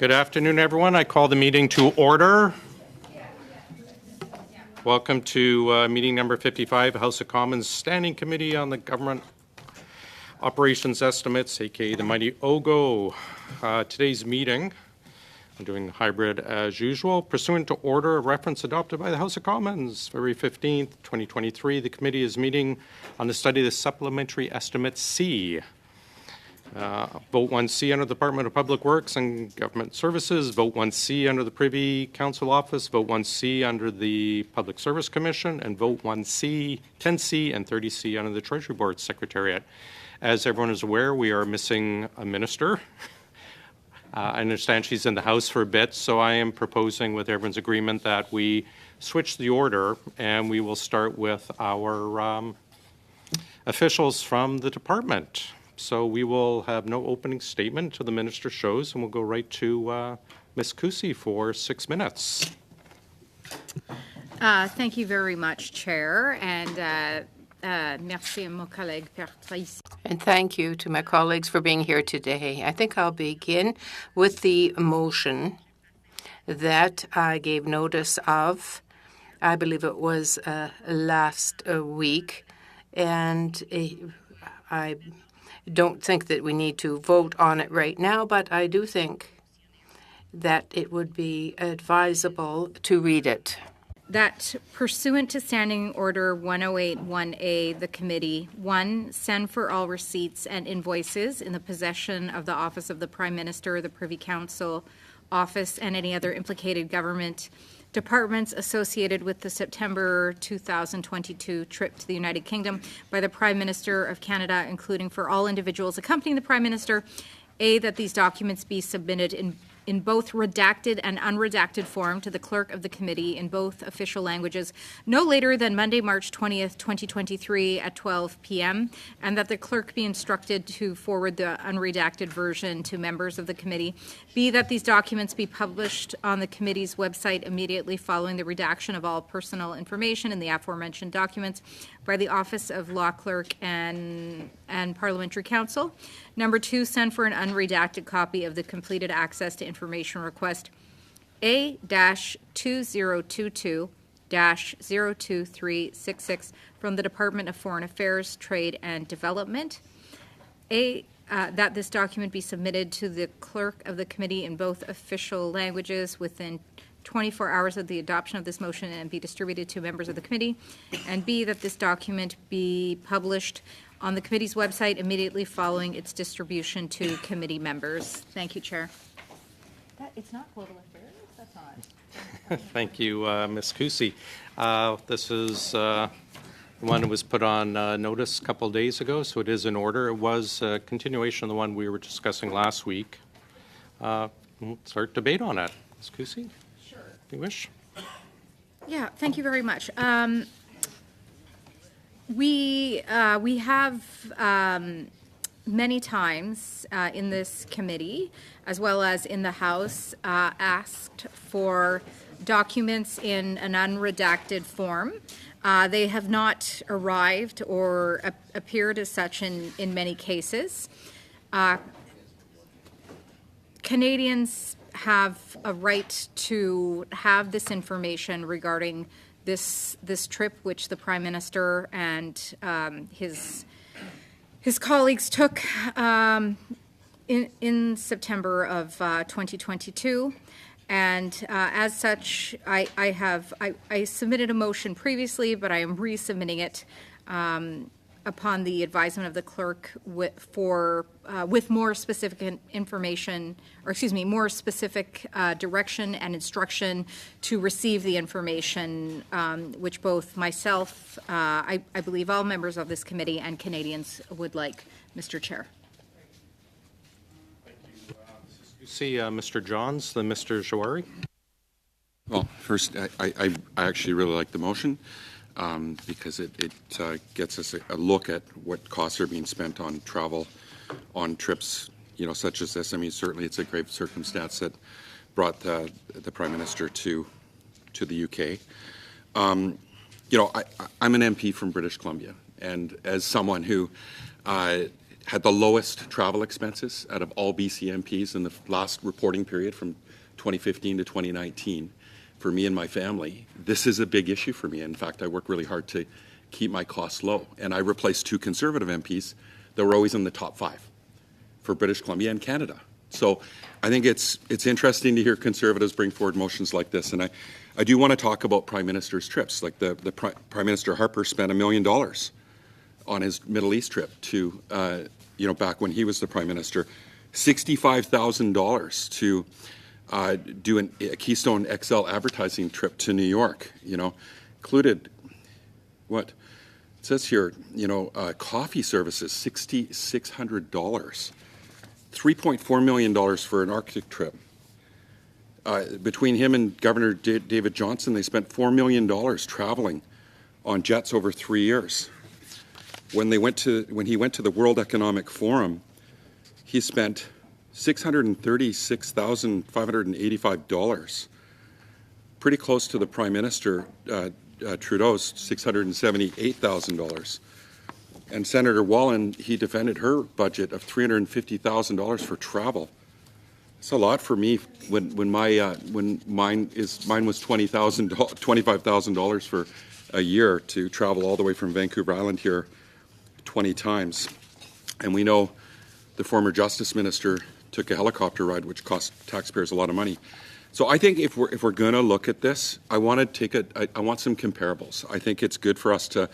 Good afternoon, everyone. I call the meeting to order. Welcome to meeting number 55, House of Commons Standing Committee on the Government Operations Estimates, aka the mighty OGO. Today's meeting, I'm doing hybrid as usual. Pursuant to order, a reference adopted by the House of Commons, February 15th, 2023, the committee is meeting on the study of the Supplementary Estimate C. Vote 1C under the Department of Public Works and Government Services. Vote 1C under the Privy Council Office. Vote 1C under the Public Service Commission. And vote 1C, 10C, and 30C under the Treasury Board Secretariat. As everyone is aware, we are missing a minister. I understand she's in the House for a bit, so I am proposing with everyone's agreement that we switch the order and we will start with our officials from the department. So we will have no opening statement until the minister shows, and we'll go right to Ms. Cusi for 6 minutes. Thank you very much, Chair, and merci à mon collègue Patrice. And thank you to my colleagues for being here today. I think I'll begin with the motion that I gave notice of. I believe it was last week, and I don't think that we need to vote on it right now, but I do think that it would be advisable to read it. That pursuant to Standing Order 108-1A, the committee, 1, send for all receipts and invoices in the possession of the Office of the Prime Minister, the Privy Council Office, and any other implicated government departments associated with the September 2022 trip to the United Kingdom by the Prime Minister of Canada, including for all individuals accompanying the Prime Minister. A, that these documents be submitted in both redacted and unredacted form to the clerk of the committee in both official languages no later than Monday, March 20th, 2023 at 12 p.m., and that the clerk be instructed to forward the unredacted version to members of the committee. B, that these documents be published on the committee's website immediately following the redaction of all personal information in the aforementioned documents by the Office of Law Clerk and Parliamentary Counsel. Number 2, send for an unredacted copy of the completed access to information request A-2022-02366 from the Department of Foreign Affairs, Trade and Development. That this document be submitted to the clerk of the committee in both official languages within 24 hours of the adoption of this motion and be distributed to members of the committee. And B, that this document be published on the committee's website immediately following its distribution to committee members. Thank you, Chair. It's not global affairs? That's not. Thank you, Ms. Cusi. This is the one that was put on notice a couple of days ago, so it is in order. It was a continuation of the one we were discussing last week. We'll start debate on it. Ms. Cusi? Sure. If you wish. Yeah, thank you very much. We have many times in this committee, as well as in the House, asked for documents in an unredacted form. They have not arrived or appeared as such in many cases. Canadians have a right to have this information regarding this trip, which the Prime Minister and his colleagues took in September of 2022, and as such, I submitted a motion previously, but I am resubmitting it upon the advisement of the clerk with more specific information, more specific direction and instruction to receive the information, which both myself, I believe all members of this committee and Canadians would like, Mr. Chair. Thank you. See Mr. Johns, then Mr. Jouari. Well, first, I actually really like the motion. Because it gets us a look at what costs are being spent on travel, on trips, such as this. I mean, certainly it's a grave circumstance that brought the Prime Minister to the UK. I'm an MP from British Columbia, and as someone who had the lowest travel expenses out of all BC MPs in the last reporting period from 2015 to 2019 for me and my family. This is a big issue for me. In fact, I work really hard to keep my costs low. And I replaced 2 Conservative MPs that were always in the top 5 for British Columbia and Canada. So I think it's interesting to hear Conservatives bring forward motions like this. And I do want to talk about Prime Minister's trips. Like the Prime Minister Harper spent $1 million on his Middle East trip to, back when he was the Prime Minister, $65,000 to do a Keystone XL advertising trip to New York, included what? It says here, coffee services, $6,600. $3.4 million for an Arctic trip. Between him and Governor David Johnston, they spent $4 million traveling on jets over 3 years. When he went to the World Economic Forum, he spent $636,585, pretty close to the Prime Minister Trudeau's $678,000. And Senator Wallin, he defended her budget of $350,000 for travel. It's a lot for me when mine was $25,000 for a year to travel all the way from Vancouver Island here 20 times. And we know the former Justice Minister took a helicopter ride, which cost taxpayers a lot of money. So I think if we're going to look at this, I want some comparables. I think it's good for us to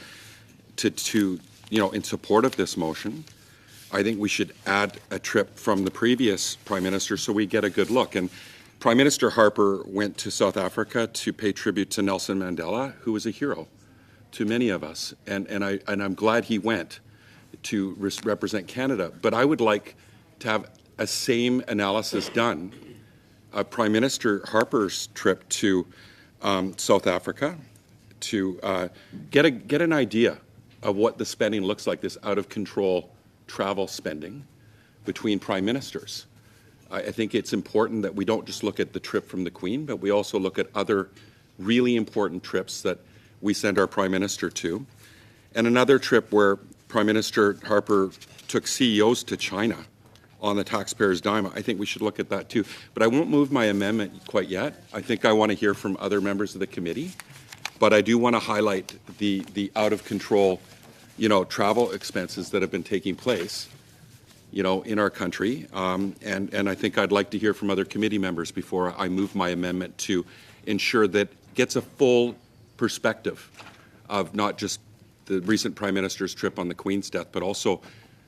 in support of this motion. I think we should add a trip from the previous Prime Minister so we get a good look. And Prime Minister Harper went to South Africa to pay tribute to Nelson Mandela, who was a hero to many of us. And I'm glad he went to represent Canada. But I would like to have a same analysis done of Prime Minister Harper's trip to South Africa to get an idea of what the spending looks like, this out-of-control travel spending between prime ministers. I think it's important that we don't just look at the trip from the Queen, but we also look at other really important trips that we send our Prime Minister to. And another trip where Prime Minister Harper took CEOs to China on the taxpayer's dime. I think we should look at that too. But I won't move my amendment quite yet. I think I want to hear from other members of the committee. But I do want to highlight the out-of-control, travel expenses that have been taking place, in our country. And I think I'd like to hear from other committee members before I move my amendment to ensure that gets a full perspective of not just the recent Prime Minister's trip on the Queen's death, but also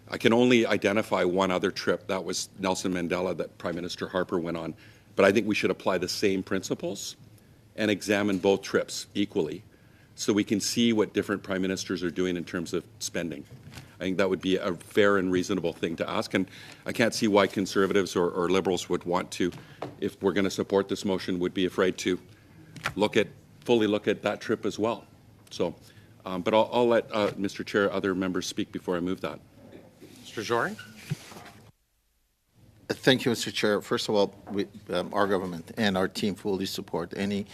I can only identify one other trip. That was Nelson Mandela that Prime Minister Harper went on. But I think we should apply the same principles and examine both trips equally so we can see what different prime ministers are doing in terms of spending. I think that would be a fair and reasonable thing to ask. And I can't see why Conservatives or Liberals would want to, if we're going to support this motion, would be afraid to fully look at that trip as well. So, but I'll let, Mr. Chair, other members speak before I move that. Mr. Jory? Thank you, Mr. Chair. First of all, our government and our team fully support any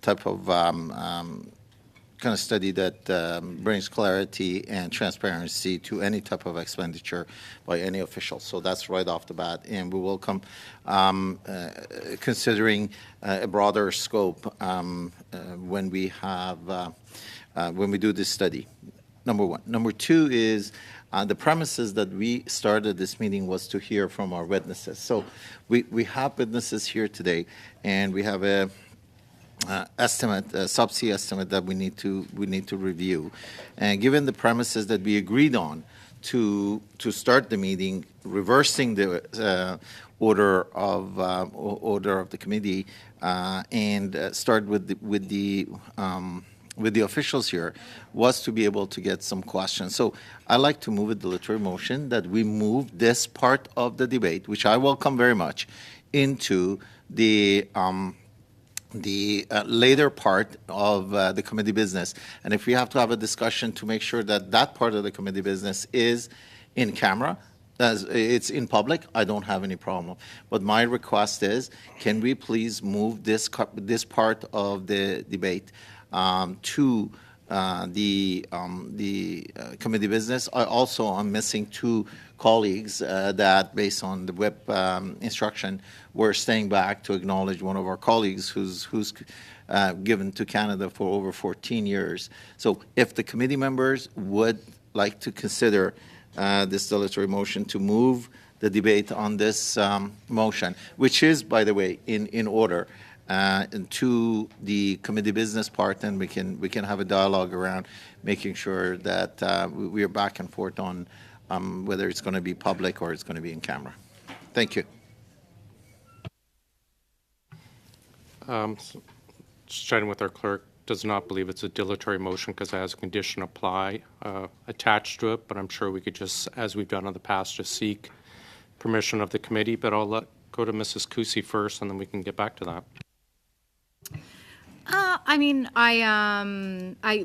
type of kind of study that brings clarity and transparency to any type of expenditure by any official. So that's right off the bat. And we will come considering a broader scope when we do this study, number one. Number two is the premises that we started this meeting was to hear from our witnesses. So we have witnesses here today, and we have a subsea estimate that we need to review. And given the premises that we agreed on to start the meeting, reversing the order of the committee and start with the officials here was to be able to get some questions. So I'd like to move a dilatory motion that we move this part of the debate, which I welcome very much, into the later part of the committee business. And if we have to have a discussion to make sure that that part of the committee business is in camera, as it's in public, I don't have any problem. But my request is, can we please move this part of the debate to the committee business. I also am missing two colleagues that, based on the whip instruction, were staying back to acknowledge one of our colleagues who's given to Canada for over 14 years. So if the committee members would like to consider this dilatory motion to move the debate on this motion, which is, by the way, in order, to the committee business part, and we can have a dialogue around making sure that we are back and forth on whether it's going to be public or it's going to be in camera. Thank you. Just chatting with our clerk, does not believe it's a dilatory motion because it has a condition apply attached to it, but I'm sure we could just, as we've done in the past, just seek permission of the committee, but I'll go to Mrs. Cusi first, and then we can get back to that.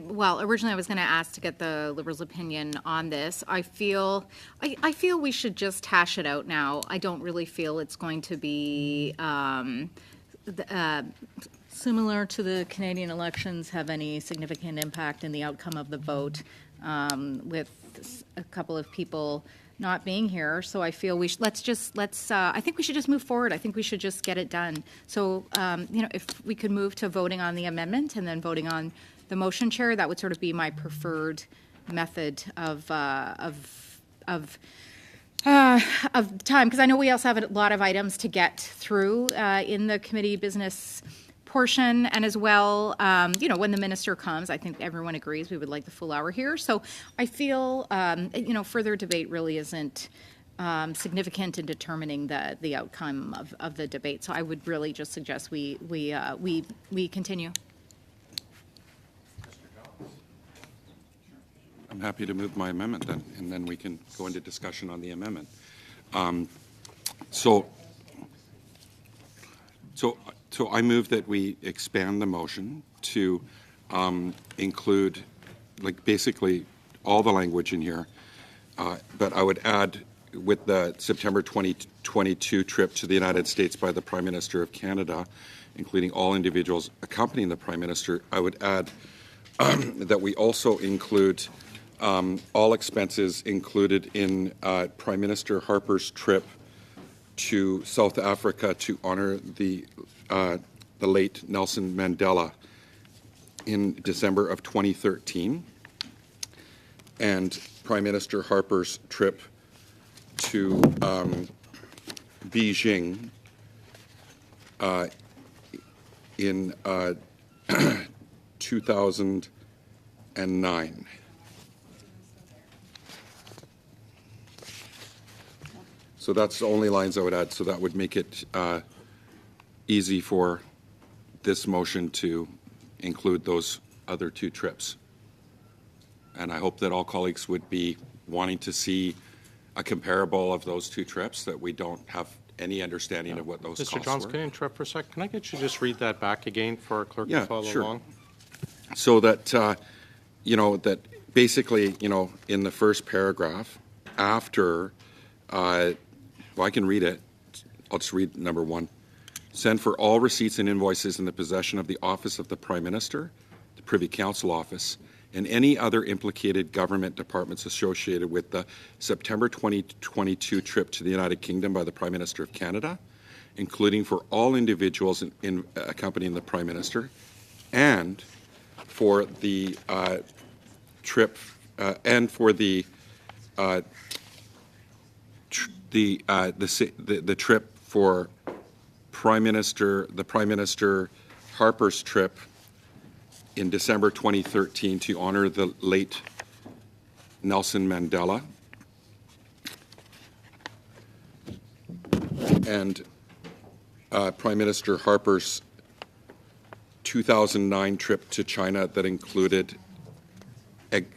Well, originally I was going to ask to get the Liberals' opinion on this. I feel we should just hash it out now. I don't really feel it's going to be similar to the Canadian elections, have any significant impact in the outcome of the vote, with a couple of people not being here. So I feel I think we should just move forward. I think we should just get it done. So, if we could move to voting on the amendment and then voting on the motion, Chair, that would sort of be my preferred method of time, because I know we also have a lot of items to get through in the committee business portion, and as well, when the minister comes, I think everyone agrees we would like the full hour here. So I feel, further debate really isn't significant in determining the outcome of the debate. So I would really just suggest we continue. I'm happy to move my amendment then, and then we can go into discussion on the amendment. So I move that we expand the motion to include, basically all the language in here, but I would add, with the September 2022 trip to the United States by the Prime Minister of Canada, including all individuals accompanying the Prime Minister, I would add that we also include all expenses included in Prime Minister Harper's trip to South Africa to honor the late Nelson Mandela in December of 2013, and Prime Minister Harper's trip to Beijing in 2009. So that's the only lines I would add. So that would make it easy for this motion to include those other two trips. And I hope that all colleagues would be wanting to see a comparable of those two trips, that we don't have any understanding of what those costs were. Mr. Johns, can I interrupt for a sec? Can I get you to just read that back again for our clerk to follow along? So that, that basically, in the first paragraph, after, I can read it. I'll just read number one. Send for all receipts and invoices in the possession of the Office of the Prime Minister, the Privy Council Office, and any other implicated government departments associated with the September 2022 trip to the United Kingdom by the Prime Minister of Canada, including for all individuals accompanying the Prime Minister, and for the trip and for the trip for the Prime Minister Harper's trip in December 2013 to honor the late Nelson Mandela, and Prime Minister Harper's 2009 trip to China that included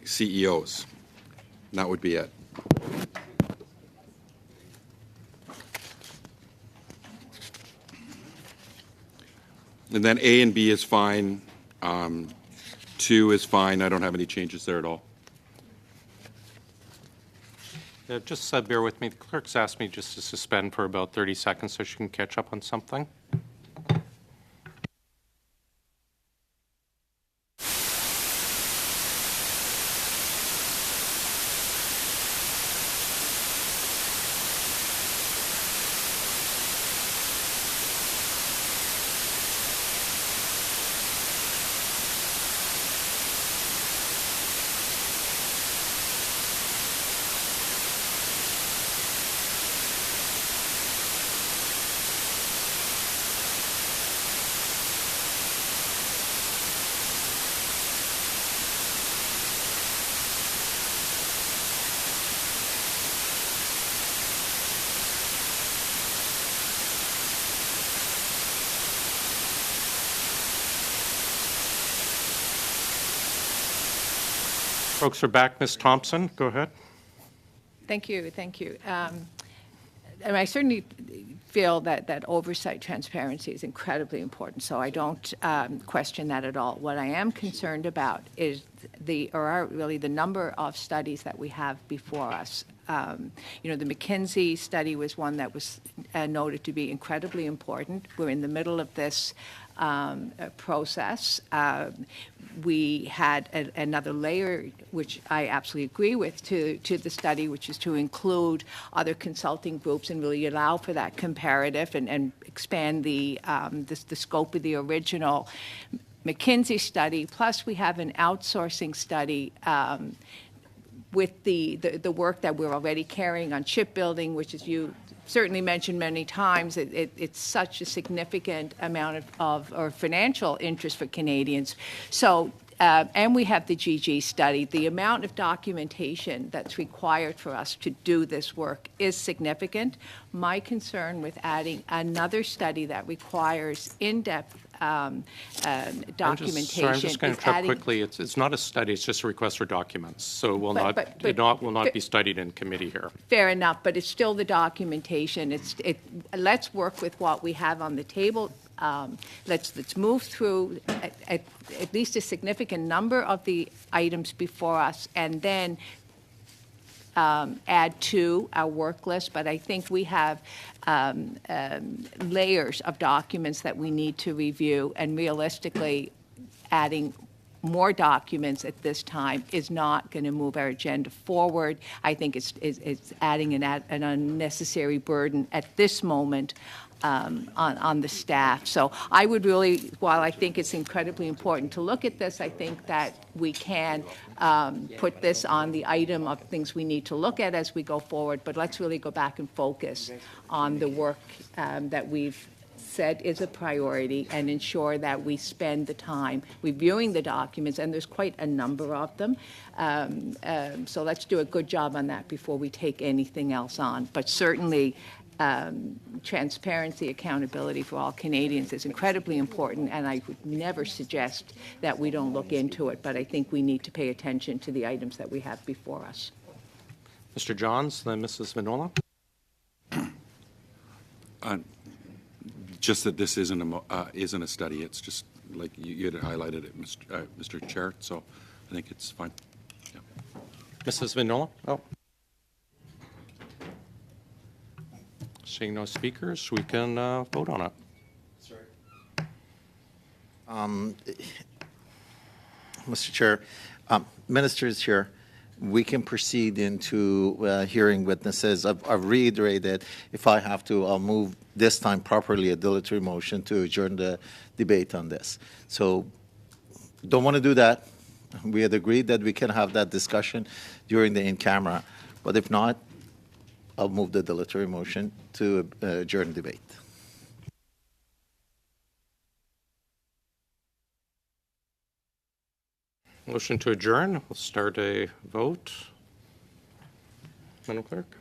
CEOs. And that would be it. And then A and B is fine. 2 is fine. I don't have any changes there at all. Just bear with me. The clerk's asked me just to suspend for about 30 seconds so she can catch up on something. Folks are back. Ms. Thompson, go ahead. Thank you, thank you. And I certainly feel that oversight transparency is incredibly important, so I don't question that at all. What I am concerned about is really the number of studies that we have before us. The McKinsey study was one that was noted to be incredibly important. We're in the middle of this process. We had another layer, which I absolutely agree with, to the study, which is to include other consulting groups and really allow for that comparative and expand the scope of the original McKinsey study. Plus, we have an outsourcing study with the work that we're already carrying on shipbuilding, which, as you certainly mentioned many times, it's such a significant amount of financial interest for Canadians. So, and we have the GG study. The amount of documentation that's required for us to do this work is significant. My concern with adding another study that requires in-depth documentation. I'm just going to interrupt quickly. It's not a study, it's just a request for documents. So it will not be studied in committee here. Fair enough, but it's still the documentation. Let's work with what we have on the table. Let's move through at least a significant number of the items before us, and then add to our work list. But I think we have layers of documents that we need to review, and realistically, adding more documents at this time is not going to move our agenda forward. I think it's adding an unnecessary burden at this moment on the staff. So I would really, while I think it's incredibly important to look at this, I think that we can put this on the item of things we need to look at as we go forward, but let's really go back and focus on the work that we've said is a priority and ensure that we spend the time reviewing the documents, and there's quite a number of them. So let's do a good job on that before we take anything else on. But certainly, transparency, accountability for all Canadians is incredibly important, and I would never suggest that we don't look into it, but I think we need to pay attention to the items that we have before us. Mr. Johns, then Mrs. Manola. Just that this isn't a study. It's just like you had highlighted it, Mr. Chair. So I think it's fine. Yeah. Mrs. Manola? Oh. Seeing no speakers, we can vote on it. Mr. Chair, Minister is here. We can proceed into hearing witnesses. I've reiterated, if I have to, I'll move this time properly a dilatory motion to adjourn the debate on this. So don't want to do that. We had agreed that we can have that discussion during the in-camera, but if not, I'll move the dilatory motion to adjourn debate. Motion to adjourn. We'll start a vote. Madam Clerk.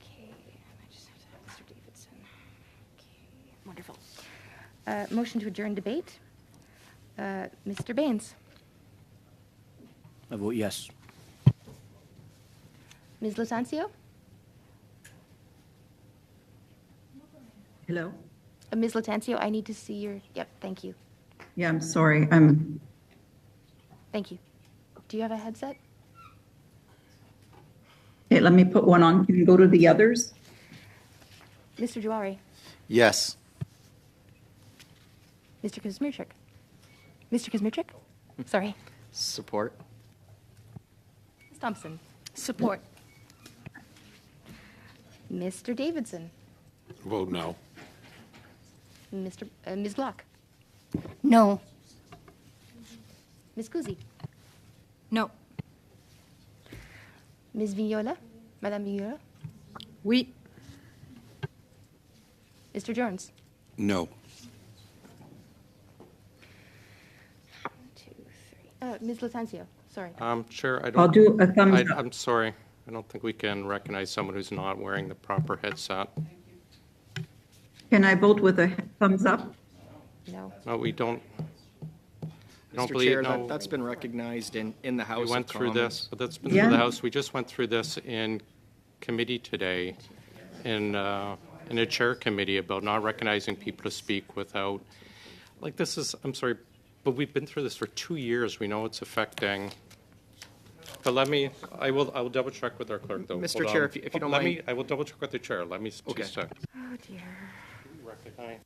Okay, I just have to have Mr. Davidson. Okay, wonderful. Motion to adjourn debate. Mr. Baines. I vote yes. Ms. Latancio? Hello? Ms. Latancio, I need to see your, yep, thank you. Yeah, I'm sorry. Thank you. Do you have a headset? Okay, let me put one on. Can you go to the others? Mr. Juari? Yes. Mr. Kazmierczak? Mr. Kazmierczak? Sorry. Support. Ms. Thompson? Support. Mr. Davidson? Vote no. Ms. Block? No. Ms. Kuzi? No. Ms. Vignola? Madame Vignola? Oui. Mr. Jones? No. 1, 2, 3. Ms. Latancio, sorry. Chair, I don't. I'll do a thumbs up. I'm sorry. I don't think we can recognize someone who's not wearing the proper headset. Can I vote with a thumbs up? No. No, we don't. don't Mr. believe, Chair, no. that's been recognized in the House We went of through Commons. this, but that's been Yeah. through the House. We just went through this in committee today, in a chair committee, about not recognizing people to speak without, like, this is, I'm sorry, but we've been through this for 2 years. We know it's affecting. But I will double check with our clerk, though. Mr. Hold Chair, on. if you don't Let mind- me, I will double check with the chair. Let me, Okay. 2 seconds. Oh, dear. Recognize.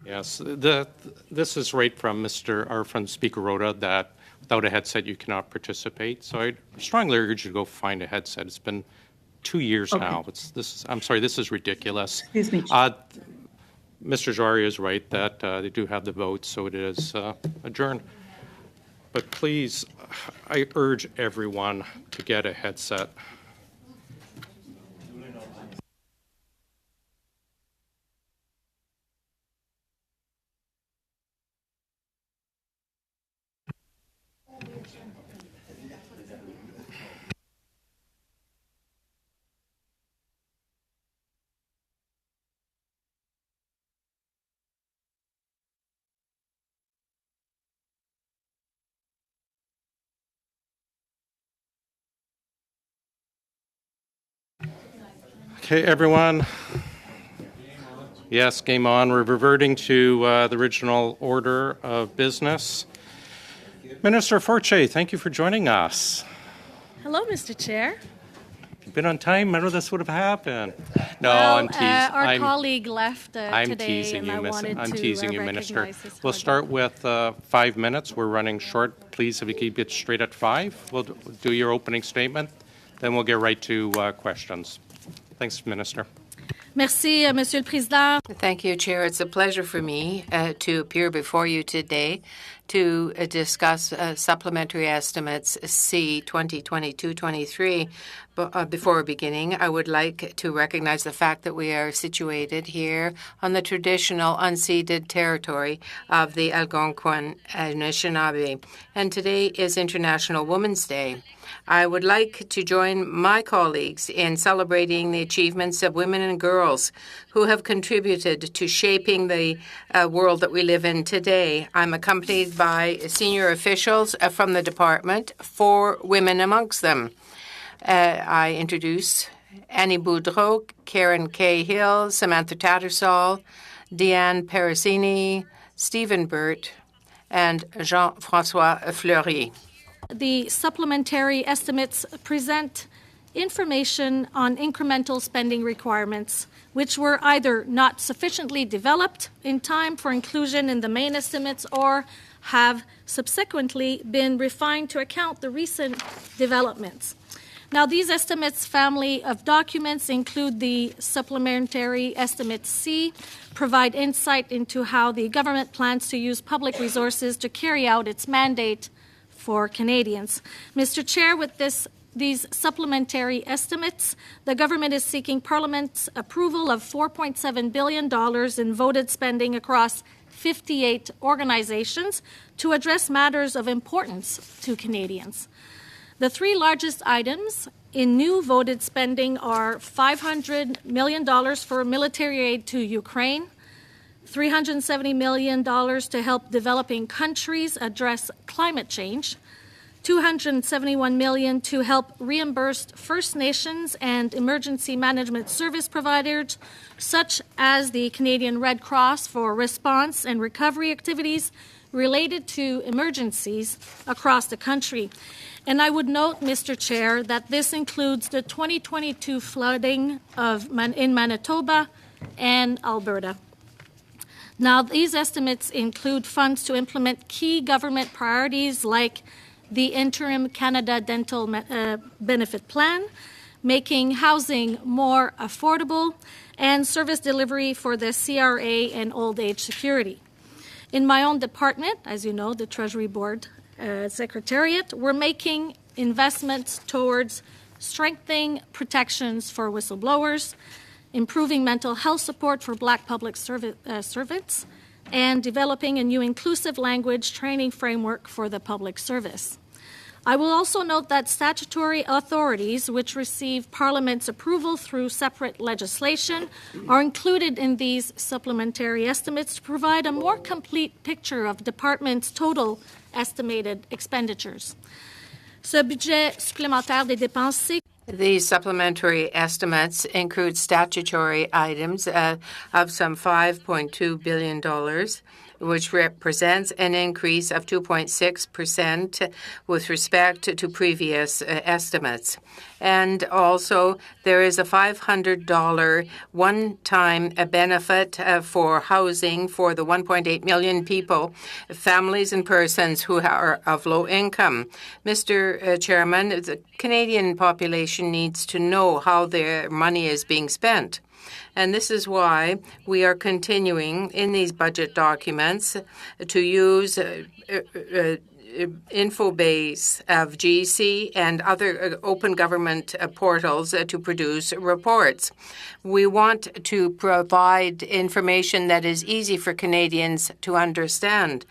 Yes, this is right from from Speaker Rhoda, that without a headset you cannot participate. So I strongly urge you to go find a headset. It's been 2 years Okay. now. I'm sorry, this is ridiculous. Excuse me. Mr. Jari is right that they do have the vote, so it is adjourned. But please, I urge everyone to get a headset. Okay, everyone. Yes, game on. We're reverting to the original order of business. Minister Forche, thank you for joining us. Hello, Mr. Chair. You've been on time. I know this would have happened. No, Well, I'm teasing. our colleague left I'm today, teasing and you, I Miss. wanted I'm to teasing you, Minister. recognize his We'll hard start with 5 minutes. We're running short. Please, if you keep it straight at 5, we'll do your opening statement. Then we'll get right to questions. Thanks, Minister. Merci, Monsieur le Président. Thank you, Chair. It's a pleasure for me to appear before you today to discuss supplementary estimates C 2022-23. But before beginning, I would like to recognize the fact that we are situated here on the traditional unceded territory of the Algonquin Anishinaabe. And today is International Women's Day. I would like to join my colleagues in celebrating the achievements of women and girls who have contributed to shaping the world that we live in today. I'm accompanied by senior officials from the department, 4 women amongst them. I introduce Annie Boudreau, Karen Cahill, Samantha Tattersall, Diane Parasini, Stephen Burt, and Jean-François Fleury. The supplementary estimates present information on incremental spending requirements, which were either not sufficiently developed in time for inclusion in the main estimates or have subsequently been refined to account the recent developments. Now, these estimates family of documents include the Supplementary Estimate C, provide insight into how the government plans to use public resources to carry out its mandate for Canadians. Mr. Chair, with these supplementary estimates, the government is seeking Parliament's approval of $4.7 billion in voted spending across 58 organizations to address matters of importance to Canadians. The three largest items in new voted spending are $500 million for military aid to Ukraine, $370 million to help developing countries address climate change, $271 million to help reimburse First Nations and emergency management service providers, such as the Canadian Red Cross, for response and recovery activities related to emergencies across the country. And I would note, Mr. Chair, that this includes the 2022 flooding in Manitoba and Alberta. Now, these estimates include funds to implement key government priorities like the Interim Canada Dental Benefit Plan, making housing more affordable, and service delivery for the CRA and old age security. In my own department, as you know, the Treasury Board Secretariat, we're making investments towards strengthening protections for whistleblowers, improving mental health support for Black public servants, and developing a new inclusive language training framework for the public service. I will also note that statutory authorities which receive Parliament's approval through separate legislation are included in these supplementary estimates to provide a more complete picture of department's total estimated expenditures. Ce budget supplémentaire des dépenses. These supplementary estimates include statutory items of some $5.2 billion, which represents an increase of 2.6% with respect to previous estimates. And also, there is a $500 one-time benefit for housing for the 1.8 million people, families and persons who are of low income. Mr. Chairman, the Canadian population needs to know how their money is being spent. And this is why we are continuing in these budget documents to use Infobase of GC and other open government portals to produce reports. We want to provide information that is easy for Canadians to understand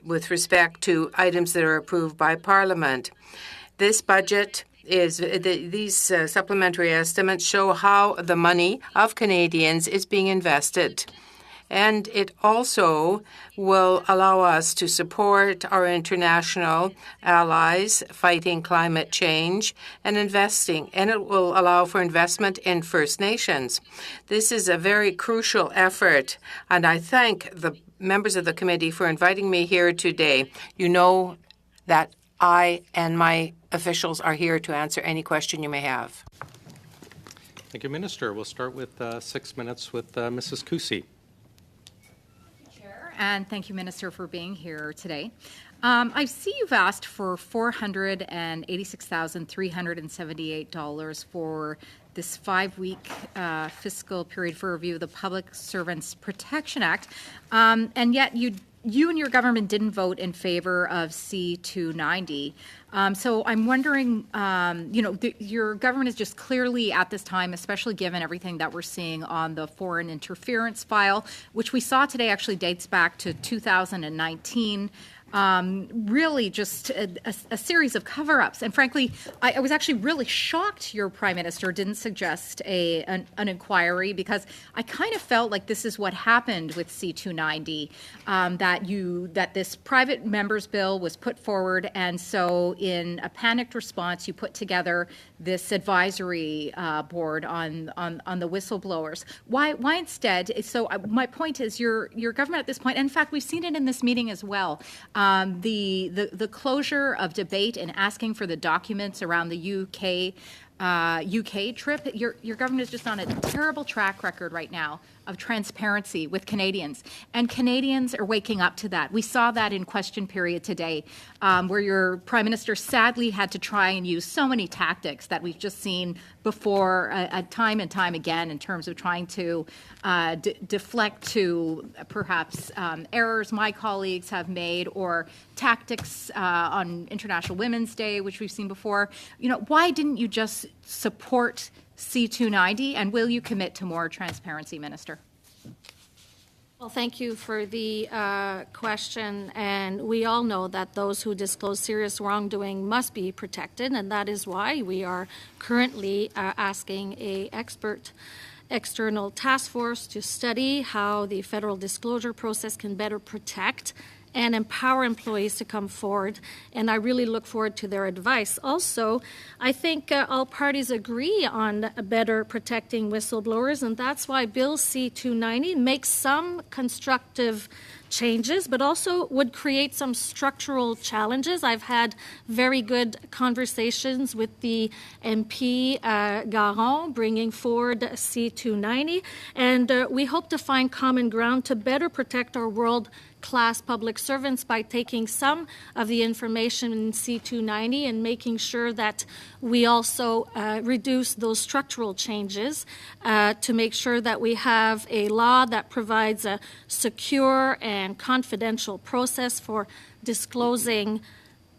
with respect to items that are approved by Parliament. This budget these supplementary estimates show how the money of Canadians is being invested. And it also will allow us to support our international allies fighting climate change and investing, and it will allow for investment in First Nations. This is a very crucial effort, and I thank the members of the committee for inviting me here today. You know that I and my officials are here to answer any question you may have. Thank you, Minister. We'll start with 6 minutes with Mrs. Cusi. And thank you, Minister, for being here today. I see you've asked for $486,378 for this 5-week fiscal period for review of the Public Servants Protection Act, and yet you and your government didn't vote in favor of C-290. So I'm wondering, your government is just clearly at this time, especially given everything that we're seeing on the foreign interference file, which we saw today actually dates back to 2019. Really just a series of cover-ups. And frankly, I was actually really shocked your Prime Minister didn't suggest an inquiry, because I kind of felt like this is what happened with C-290, that this private member's bill was put forward, and so in a panicked response, you put together this advisory board on the whistleblowers. Why instead? So my point is, your government at this point, and in fact, we've seen it in this meeting as well, the closure of debate and asking for the documents around the UK UK trip, your government is just on a terrible track record right now of transparency with Canadians. And Canadians are waking up to that. We saw that in question period today, where your Prime Minister sadly had to try and use so many tactics that we've just seen before time and time again in terms of trying to deflect to perhaps errors my colleagues have made or tactics on International Women's Day, which we've seen before. Why didn't you just support C-290, and will you commit to more transparency, Minister? Well, thank you for the question, and we all know that those who disclose serious wrongdoing must be protected, and that is why we are currently asking an expert external task force to study how the federal disclosure process can better protect and empower employees to come forward, and I really look forward to their advice. Also, I think all parties agree on better protecting whistleblowers, and that's why Bill C-290 makes some constructive changes, but also would create some structural challenges. I've had very good conversations with the MP Garon bringing forward C-290, and we hope to find common ground to better protect our world-class public servants by taking some of the information in C-290 and making sure that we also reduce those structural changes to make sure that we have a law that provides a secure and confidential process for disclosing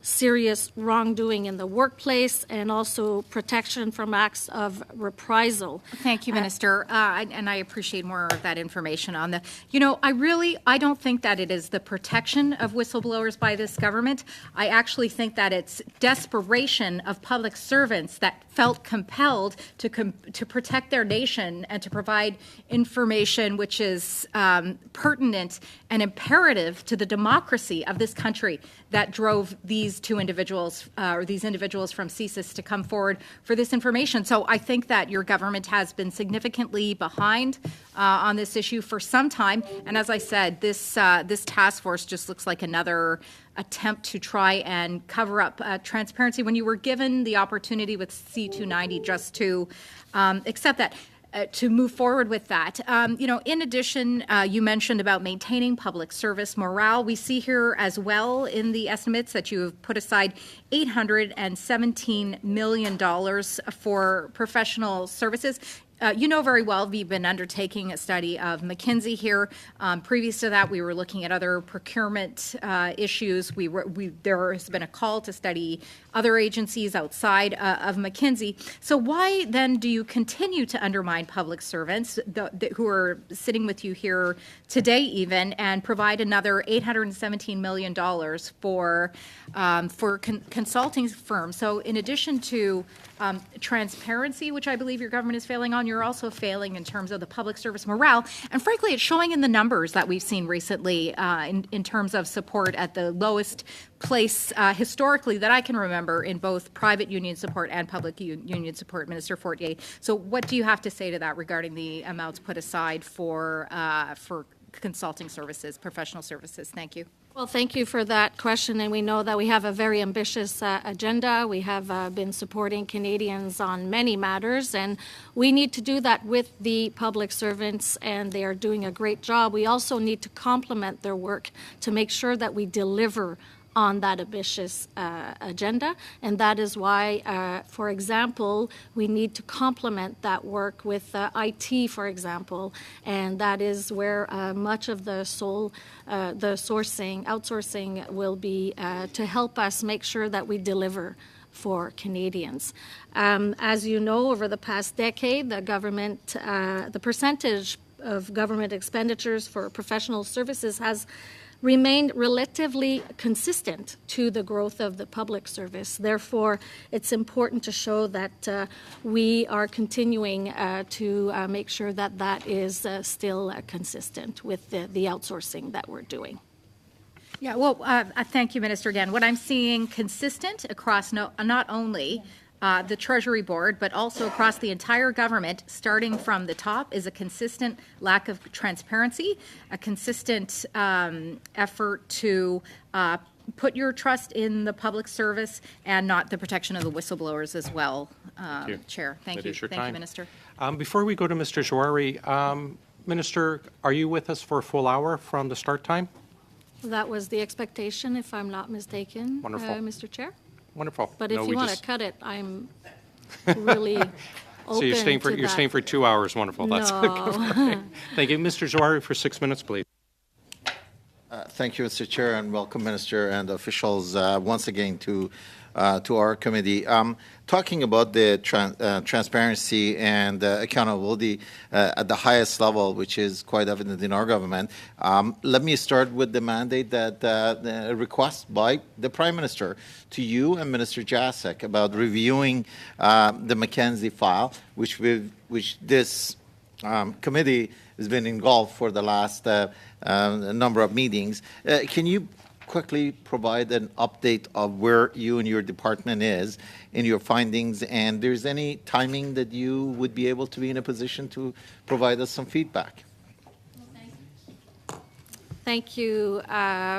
serious wrongdoing in the workplace and also protection from acts of reprisal. Thank you, Minister. And I appreciate more of that information on the, I don't think that it is the protection of whistleblowers by this government. I actually think that it's desperation of public servants that felt compelled to protect their nation and to provide information which is pertinent and imperative to the democracy of this country that drove these two individuals, or these individuals from CSIS to come forward for this information. So I think that your government has been significantly behind on this issue for some time. And as I said, this task force just looks like another attempt to try and cover up transparency when you were given the opportunity with C-290 just to accept that. To move forward with that. In addition, you mentioned about maintaining public service morale. We see here as well in the estimates that you have put aside $817 million for professional services. You know very well we've been undertaking a study of McKinsey here. Previous to that, we were looking at other procurement issues. There has been a call to study other agencies outside of McKinsey. So why then do you continue to undermine public servants who are sitting with you here today even and provide another $817 million for consulting firms? So in addition to transparency, which I believe your government is failing on, you're also failing in terms of the public service morale. And frankly, it's showing in the numbers that we've seen recently in terms of support at the lowest place historically that I can remember in both private union support and public union support, Minister Fortier. So what do you have to say to that regarding the amounts put aside for consulting services, professional services? Thank you. Well, thank you for that question, and we know that we have a very ambitious agenda. We have been supporting Canadians on many matters, and we need to do that with the public servants, and they are doing a great job. We also need to complement their work to make sure that we deliver on that ambitious agenda, and that is why, for example, we need to complement that work with IT, for example, and that is where much of the outsourcing will be to help us make sure that we deliver for Canadians. As you know, over the past decade, the percentage of government expenditures for professional services has remained relatively consistent to the growth of the public service. Therefore, it's important to show that we are continuing to make sure that that is still consistent with the outsourcing that we're doing. Yeah, well, thank you, Minister, again. What I'm seeing consistent across not only the Treasury Board, but also across the entire government, starting from the top, is a consistent lack of transparency, a consistent effort to put your trust in the public service and not the protection of the whistleblowers as well, you. Chair. Thank That you. is your Thank you, time. Minister. Before we go to Mr. Jouari, Minister, are you with us for a full hour from the start time? That was the expectation, if I'm not mistaken, Wonderful. Mr. Chair. Wonderful. But No, if we you want to just- cut it, I'm really open So you're staying for to you're that. staying for 2 hours. Wonderful. That's No. Thank you, Mr. Jouari, for 6 minutes, please. Thank you, Mr. Chair, and welcome, Minister and officials, once again to our committee. Talking about the transparency and accountability at the highest level, which is quite evident in our government, let me start with the mandate that the request by the Prime Minister to you and Minister Jacek about reviewing the McKenzie file, which this committee has been engulfed for the last number of meetings. Can you quickly provide an update of where you and your department is in your findings, and there's any timing that you would be able to be in a position to provide us some feedback? Thank you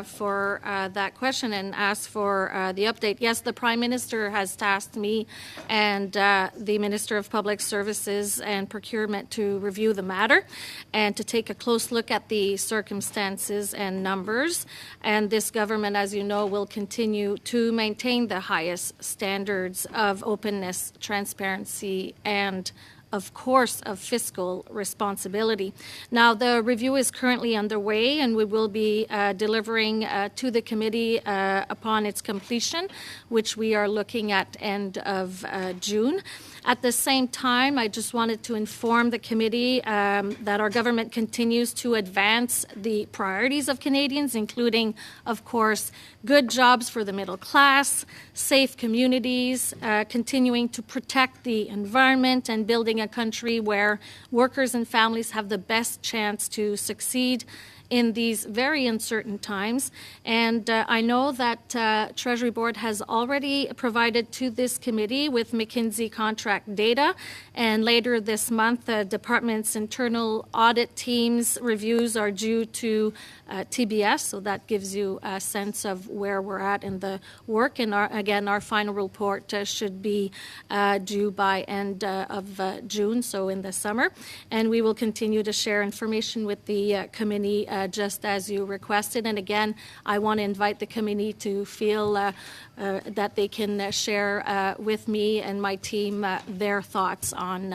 for that question and ask for the update. Yes, the Prime Minister has tasked me and the Minister of Public Services and Procurement to review the matter and to take a close look at the circumstances and numbers. And this government, as you know, will continue to maintain the highest standards of openness, transparency, and of course, of fiscal responsibility. Now, the review is currently underway, and we will be delivering to the committee upon its completion, which we are looking at end of June. At the same time, I just wanted to inform the committee that our government continues to advance the priorities of Canadians, including, of course, good jobs for the middle class, safe communities, continuing to protect the environment, and building a country where workers and families have the best chance to succeed in these very uncertain times. And I know that Treasury Board has already provided to this committee with McKinsey contract data, and later this month, the department's internal audit team's reviews are due to TBS, so that gives you a sense of where we're at in the work. And our final report should be due by end of June, so in the summer. And we will continue to share information with the committee just as you requested. And again, I want to invite the committee to feel that they can share with me and my team their thoughts on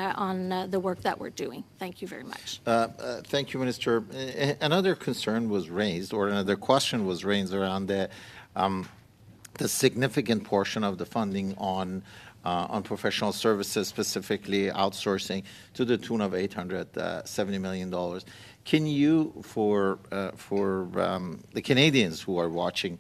the work that we're doing. Thank you very much. Thank you, Minister. Another concern was raised, or another question was raised around the significant portion of the funding on professional services, specifically outsourcing, to the tune of $870 million. Can you, for the Canadians who are watching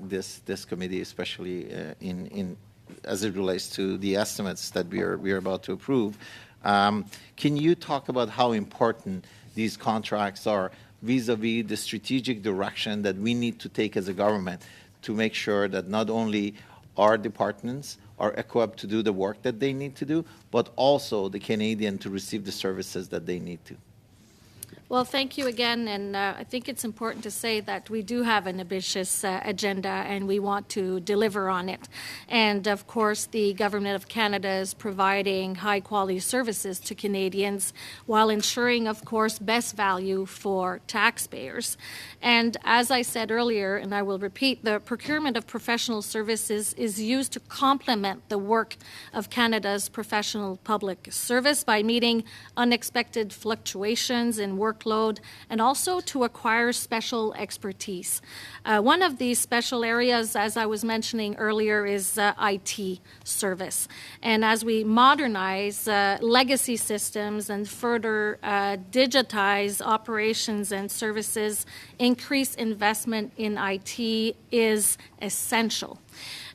this committee, especially in as it relates to the estimates that we are about to approve, can you talk about how important these contracts are vis-a-vis the strategic direction that we need to take as a government to make sure that not only our departments are equipped to do the work that they need to do, but also the Canadian to receive the services that they need to? Well, thank you again, and I think it's important to say that we do have an ambitious agenda, and we want to deliver on it. And of course, the Government of Canada is providing high-quality services to Canadians while ensuring, of course, best value for taxpayers. And as I said earlier, and I will repeat, the procurement of professional services is used to complement the work of Canada's professional public service by meeting unexpected fluctuations in workload, and also to acquire special expertise. One of these special areas, as I was mentioning earlier, is IT service. And as we modernize legacy systems and further digitize operations and services, increased investment in IT is essential.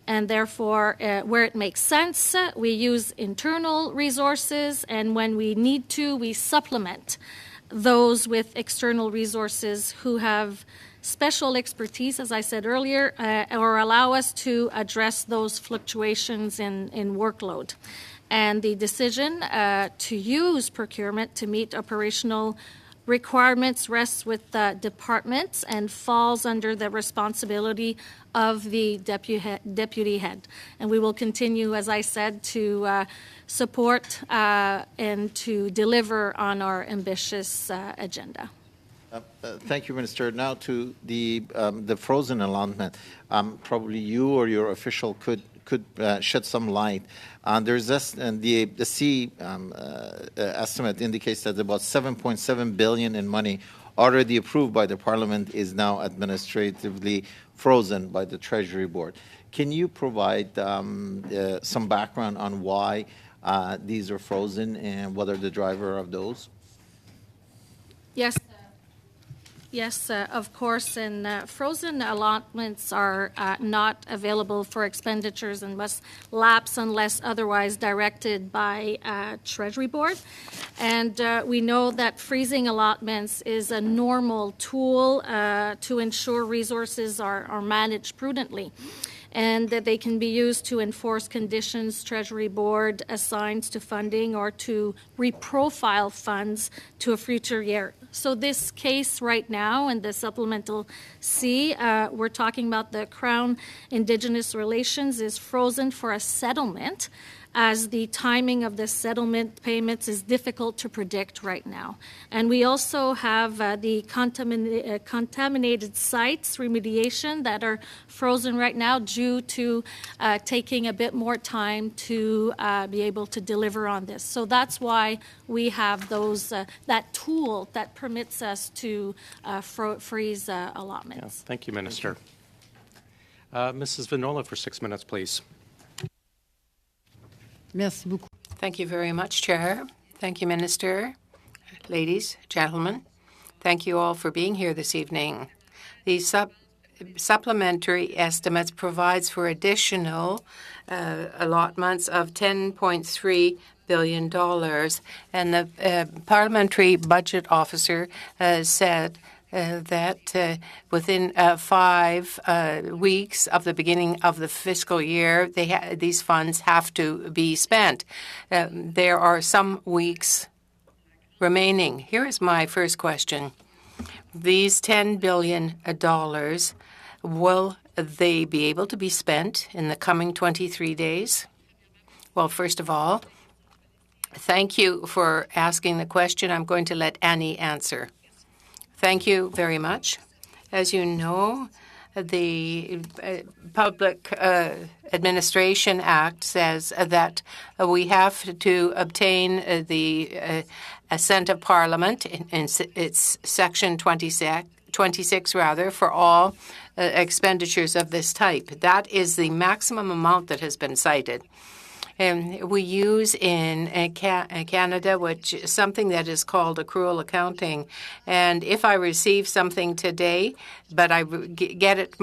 And therefore, where it makes sense, we use internal resources, and when we need to, we supplement those with external resources who have special expertise, as I said earlier, or allow us to address those fluctuations in workload. And the decision to use procurement to meet operational requirements rests with the departments and falls under the responsibility of the deputy head. And we will continue, as I said, to support and to deliver on our ambitious agenda. Thank you, Minister. Now to the frozen allotment. Probably you or your official could shed some light. There's this, and the C estimate indicates that about 7.7 billion in money already approved by the Parliament is now administratively frozen by the Treasury Board. Can you provide some background on why these are frozen and what are the driver of those? Yes. Yes, of course, and frozen allotments are not available for expenditures and must lapse unless otherwise directed by Treasury Board. And we know that freezing allotments is a normal tool to ensure resources are managed prudently, and that they can be used to enforce conditions Treasury Board assigns to funding or to reprofile funds to a future year. So this case right now in the supplemental C, we're talking about the Crown Indigenous Relations is frozen for a settlement, as the timing of the settlement payments is difficult to predict right now. And we also have the contaminated sites remediation that are frozen right now due to taking a bit more time to be able to deliver on this. So that's why we have those that tool that permits us to freeze allotments. Yeah, thank you, Minister. Mrs. Vinola for 6 minutes, please. Thank you very much, Chair. Thank you, Minister. Ladies, gentlemen, thank you all for being here this evening. The supplementary estimates provides for additional allotments of $10.3 billion. And the parliamentary budget officer said that within 5 weeks of the beginning of the fiscal year, these funds have to be spent. There are some weeks remaining. Here is my first question. These $10 billion, will they be able to be spent in the coming 23 days? Well, first of all, thank you for asking the question. I'm going to let Annie answer. Thank you very much. As you know, the Public Administration Act says that we have to obtain the assent of Parliament in its Section 26 for all expenditures of this type. That is the maximum amount that has been cited. We use in Canada which is something that is called accrual accounting. And if I receive something today, but I get it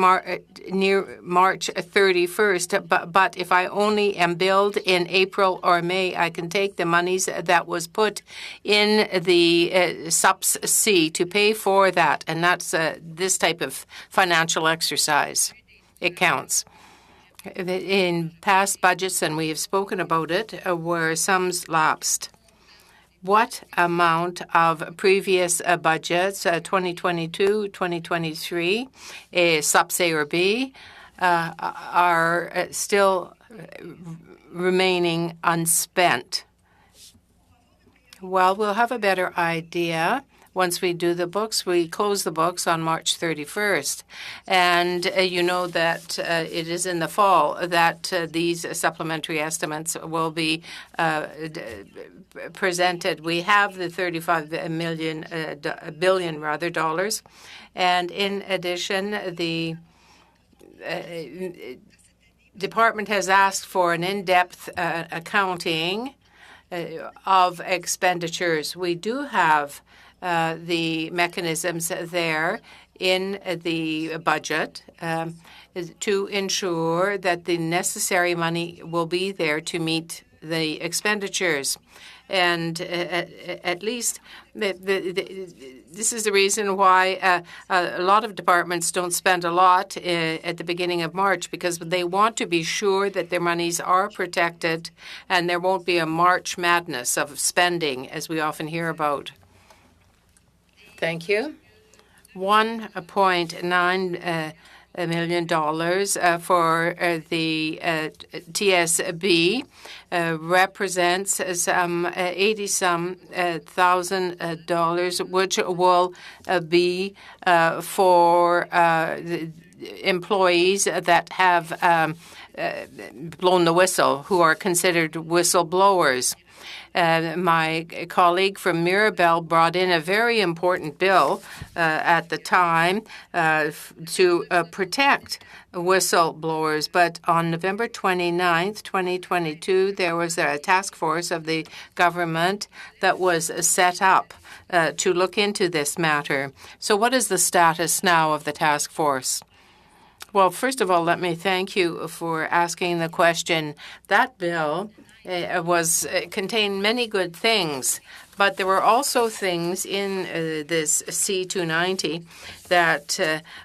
near March 31st, but if I only am billed in April or May, I can take the monies that was put in the subs C to pay for that. And that's this type of financial exercise. It counts. In past budgets, and we have spoken about it, where sums lapsed. What amount of previous budgets, 2022, 2023, sub A or B, are still remaining unspent? Well, we'll have a better idea. Once we do the books, we close the books on March 31st. And you know that it is in the fall that these supplementary estimates will be presented. We have the $35 billion dollars. And in addition, the department has asked for an in-depth accounting of expenditures. We do have the mechanisms there in the budget to ensure that the necessary money will be there to meet the expenditures. And at least this is the reason why a lot of departments don't spend a lot at the beginning of March, because they want to be sure that their monies are protected and there won't be a March madness of spending, as we often hear about. Thank you. $1.9 million for the TSB represents some 80-some thousand dollars, which will be for the employees that have blown the whistle, who are considered whistleblowers. My colleague from Mirabel brought in a very important bill at the time to protect whistleblowers. But on November 29th, 2022, there was a task force of the government that was set up to look into this matter. So what is the status now of the task force? Well, first of all, let me thank you for asking the question. That bill contained many good things, but there were also things in this C-290 that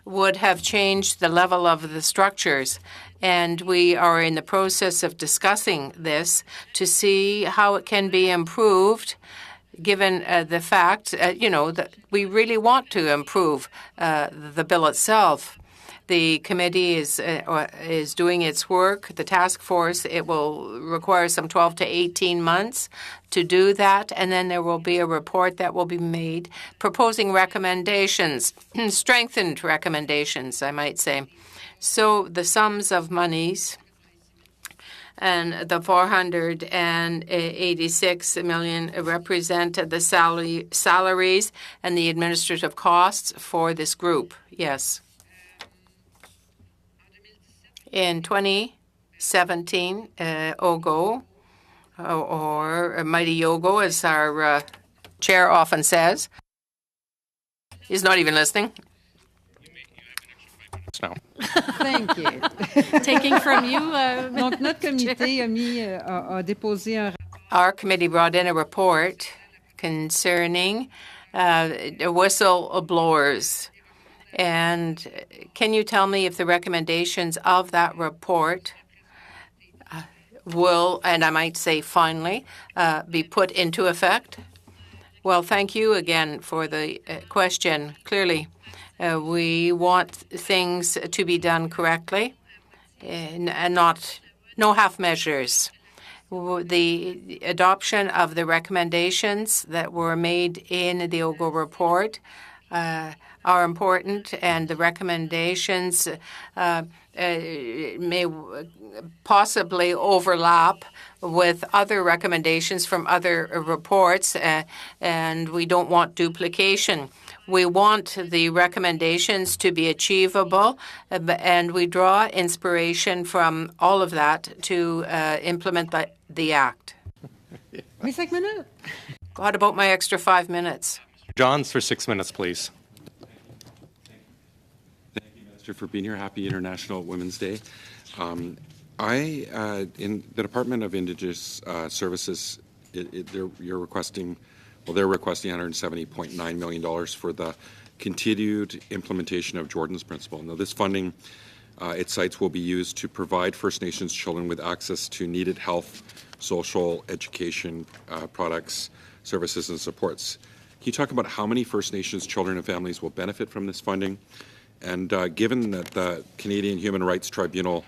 would have changed the level of the structures. And we are in the process of discussing this to see how it can be improved, given the fact, that we really want to improve the bill itself. The committee is doing its work. The task force, it will require some 12 to 18 months to do that, and then there will be a report that will be made proposing recommendations, strengthened recommendations, I might say. So the sums of monies and the $486 million represent the salaries and the administrative costs for this group. Yes. In 2017, OGO, or Mighty Ogo, as our chair often says, is not even listening. Now. Thank you. Taking from you. Donc, notre comité a déposé un... Our committee brought in a report concerning whistleblowers. And can you tell me if the recommendations of that report will, and I might say finally, be put into effect? Well, thank you again for the question. Clearly, we want things to be done correctly and no half measures. The adoption of the recommendations that were made in the OGO report are important, and the recommendations may possibly overlap with other recommendations from other reports, and we don't want duplication. We want the recommendations to be achievable, and we draw inspiration from all of that to implement the Act. Mes 5 minutes. What about my extra 5 minutes? Johns for 6 minutes, please. Thank you, Minister, for being here. Happy International Women's Day. In the Department of Indigenous Services, they're requesting $170.9 million for the continued implementation of Jordan's Principle. Now, this funding, it cites, will be used to provide First Nations children with access to needed health, social, education products, services, and supports. Can you talk about how many First Nations children and families will benefit from this funding? And given that the Canadian Human Rights Tribunal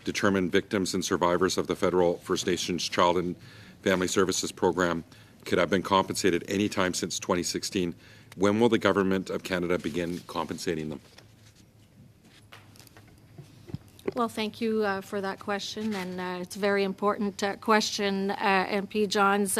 determined victims and survivors of the federal First Nations Child and Family Services Program could have been compensated any time since 2016, when will the Government of Canada begin compensating them? Well, thank you for that question, and it's a very important question, MP Johns.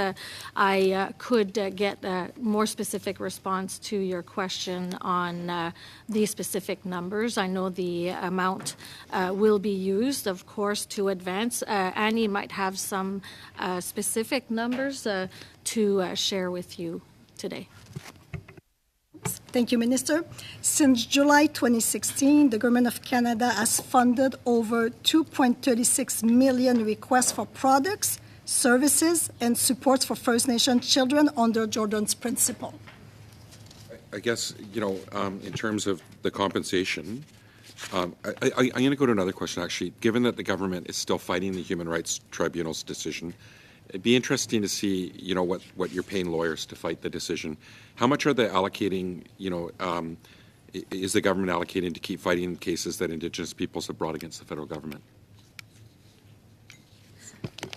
I could get a more specific response to your question on the specific numbers. I know the amount will be used, of course, to advance. Annie might have some specific numbers to share with you today. Thank you, Minister. Since July 2016, the Government of Canada has funded over 2.36 million requests for products, services, and supports for First Nation children under Jordan's Principle. I guess, in terms of the compensation, I'm going to go to another question, actually. Given that the government is still fighting the Human Rights Tribunal's decision, It'd be interesting to see, what you're paying lawyers to fight the decision. How much are they allocating, is the government allocating to keep fighting cases that Indigenous peoples have brought against the federal government?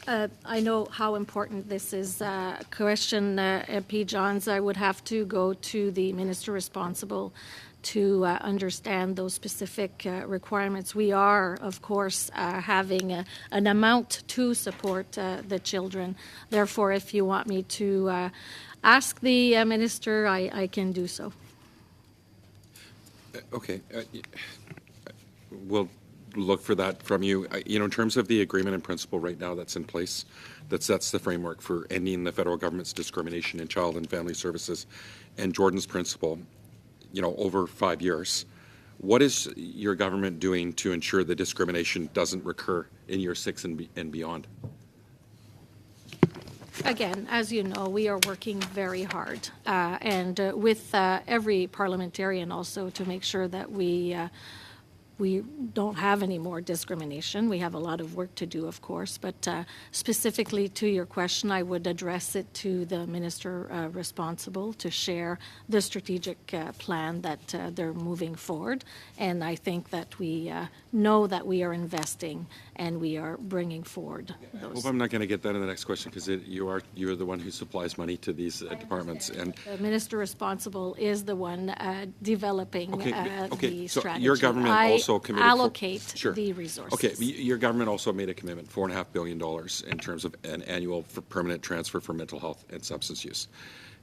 I know how important this is. Question, MP Johns, I would have to go to the minister responsible to understand those specific requirements. We are, of course, having an amount to support the children. Therefore, if you want me to ask the minister, I can do so. Okay. We'll look for that from you. In terms of the agreement in principle right now that's in place, that sets the framework for ending the federal government's discrimination in child and family services, and Jordan's principle, over 5 years. What is your government doing to ensure the discrimination doesn't recur in year 6 and beyond? Again, as you know, we are working very hard, and with every parliamentarian also to make sure that we don't have any more discrimination. We have a lot of work to do, of course, but specifically to your question, I would address it to the minister responsible to share the strategic plan that they're moving forward. And I think that we know that we are investing and we are bringing forward those. I hope I'm not going to get that in the next question, because you're the one who supplies money to these departments. And the minister responsible is the one developing the so strategy. Your government also committed allocate sure. the resources. Okay, your government also made a commitment, $4.5 billion in terms of an annual permanent transfer for mental health and substance use.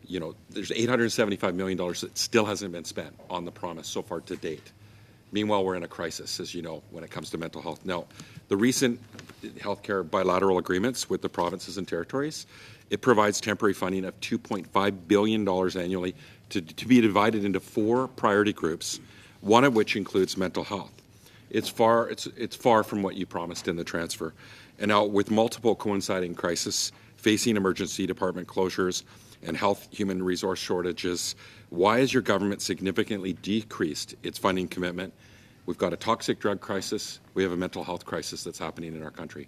There's $875 million that still hasn't been spent on the promise so far to date. Meanwhile, we're in a crisis, as you know, when it comes to mental health. Now, the recent healthcare bilateral agreements with the provinces and territories, it provides temporary funding of $2.5 billion annually to be divided into 4 priority groups, one of which includes mental health. It's far from what you promised in the transfer. And now, with multiple coinciding crises, facing emergency department closures and health human resource shortages, why has your government significantly decreased its funding commitment? We've got a toxic drug crisis. We have a mental health crisis that's happening in our country.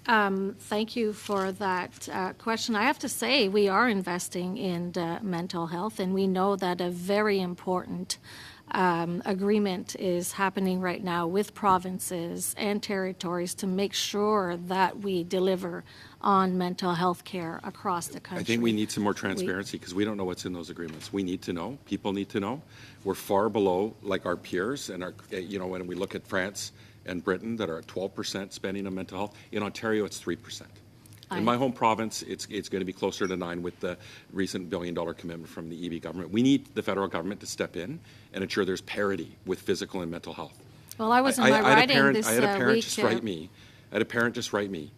Thank you for that question. I have to say we are investing in mental health, and we know that a very important agreement is happening right now with provinces and territories to make sure that we deliver on mental health care across the country. I think we need some more transparency, because we don't know what's in those agreements. We need to know. People need to know. We're far below our peers, and when we look at France and Britain that are at 12% spending on mental health. In Ontario, it's 3%. In my home province, it's going to be closer to 9% with the recent $1 billion commitment from the EB government. We need the federal government to step in and ensure there's parity with physical and mental health. Well, I was in my writing this week. I had a parent just write me,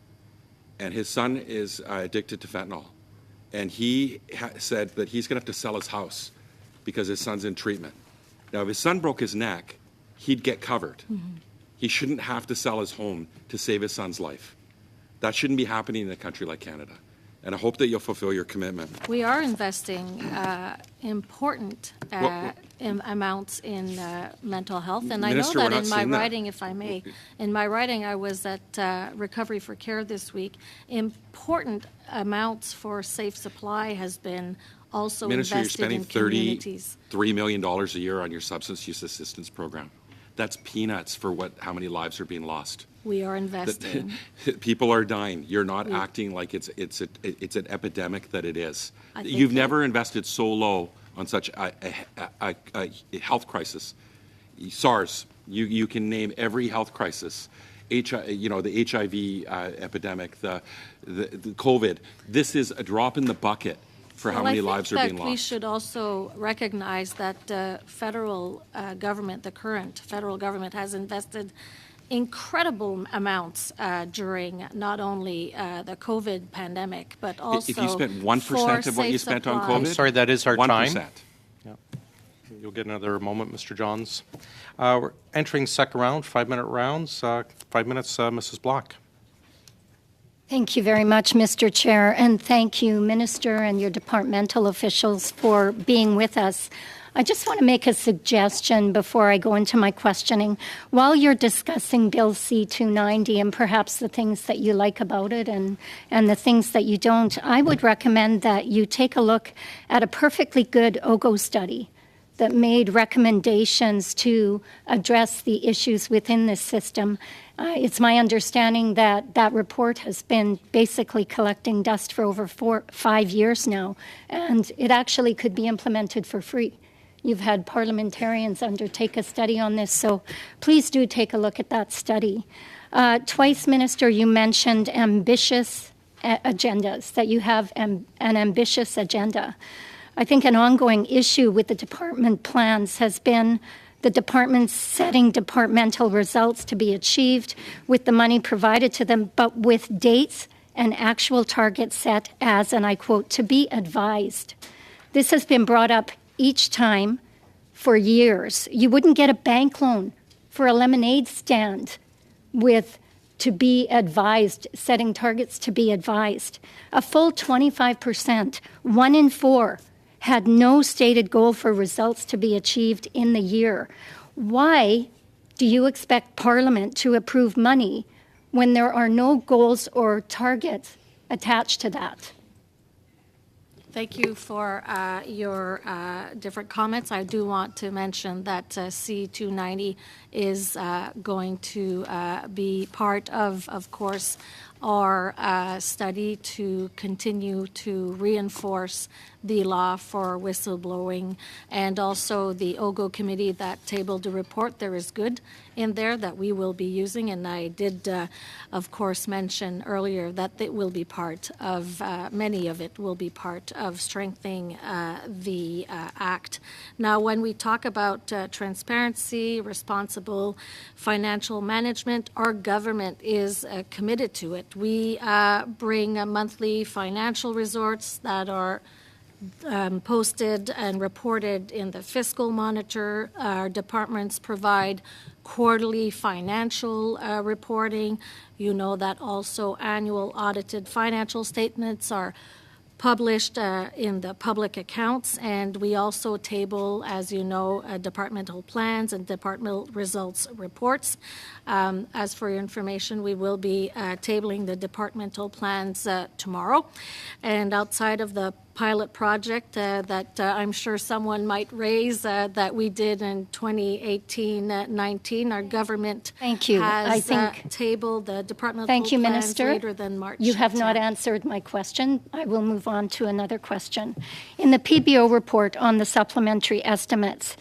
and his son is addicted to fentanyl, and he said that he's going to have to sell his house because his son's in treatment. Now, if his son broke his neck, he'd get covered. Mm-hmm. He shouldn't have to sell his home to save his son's life. That shouldn't be happening in a country like Canada. And I hope that you'll fulfill your commitment. We are investing important amounts in mental health. And Minister, I know that in my writing, if I may, in my writing, I was at Recovery for Care this week. Important amounts for safe supply has been also Minister, invested in communities. Minister, you're spending $33 million a year on your substance use assistance program. That's peanuts for how many lives are being lost. We are investing. People are dying. You're not acting like it's an epidemic that it is. You've never invested so low on such a health crisis. SARS. You can name every health crisis. The HIV epidemic, the COVID. This is a drop in the bucket for how many lives are being lost. We should also recognize that the federal government, the current federal government, has invested incredible amounts during not only the COVID pandemic, but also if you spent 1% of what you spent on COVID, I'm sorry, that is our 1%. time. Yeah. You'll get another moment, Mr. Johns. We're entering second round, 5-minute rounds. 5 minutes, Mrs. Block. Thank you very much, Mr. Chair, and thank you, Minister, and your departmental officials for being with us. I just want to make a suggestion before I go into my questioning. While you're discussing Bill C-290 and perhaps the things that you like about it and the things that you don't, I would recommend that you take a look at a perfectly good OGO study that made recommendations to address the issues within this system. It's my understanding that that report has been basically collecting dust for over 5 years now, and it actually could be implemented for free. You've had parliamentarians undertake a study on this, so please do take a look at that study. Twice, Minister, you mentioned ambitious agendas, that you have an ambitious agenda. I think an ongoing issue with the department plans has been the departments setting departmental results to be achieved with the money provided to them, but with dates and actual targets set as, and I quote, to be advised. This has been brought up each time for years. You wouldn't get a bank loan for a lemonade stand with to be advised, setting targets to be advised. A full 25%, 1 in 4, had no stated goal for results to be achieved in the year. Why do you expect Parliament to approve money when there are no goals or targets attached to that? Thank you for your different comments. I do want to mention that C-290 is going to be part of course, our study to continue to reinforce the law for whistleblowing, and also the OGO committee that tabled the report. There is good in there that we will be using, and I did, of course, mention earlier that it will be part of, many of it will be part of strengthening the Act. Now, when we talk about transparency, responsible financial management, our government is committed to it. We bring monthly financial resorts that are posted and reported in the Fiscal Monitor. Our departments provide quarterly financial reporting. You know that also annual audited financial statements are published in the public accounts, and we also table, as you know, departmental plans and departmental results reports. As for your information, we will be tabling the departmental plans tomorrow. And outside of the pilot project that I'm sure someone might raise that we did in 2018-19, our government has tabled the departmental Thank you, plans Minister. later than March. You have not answered my question. I will move on to another question. In the PBO report on the supplementary estimates,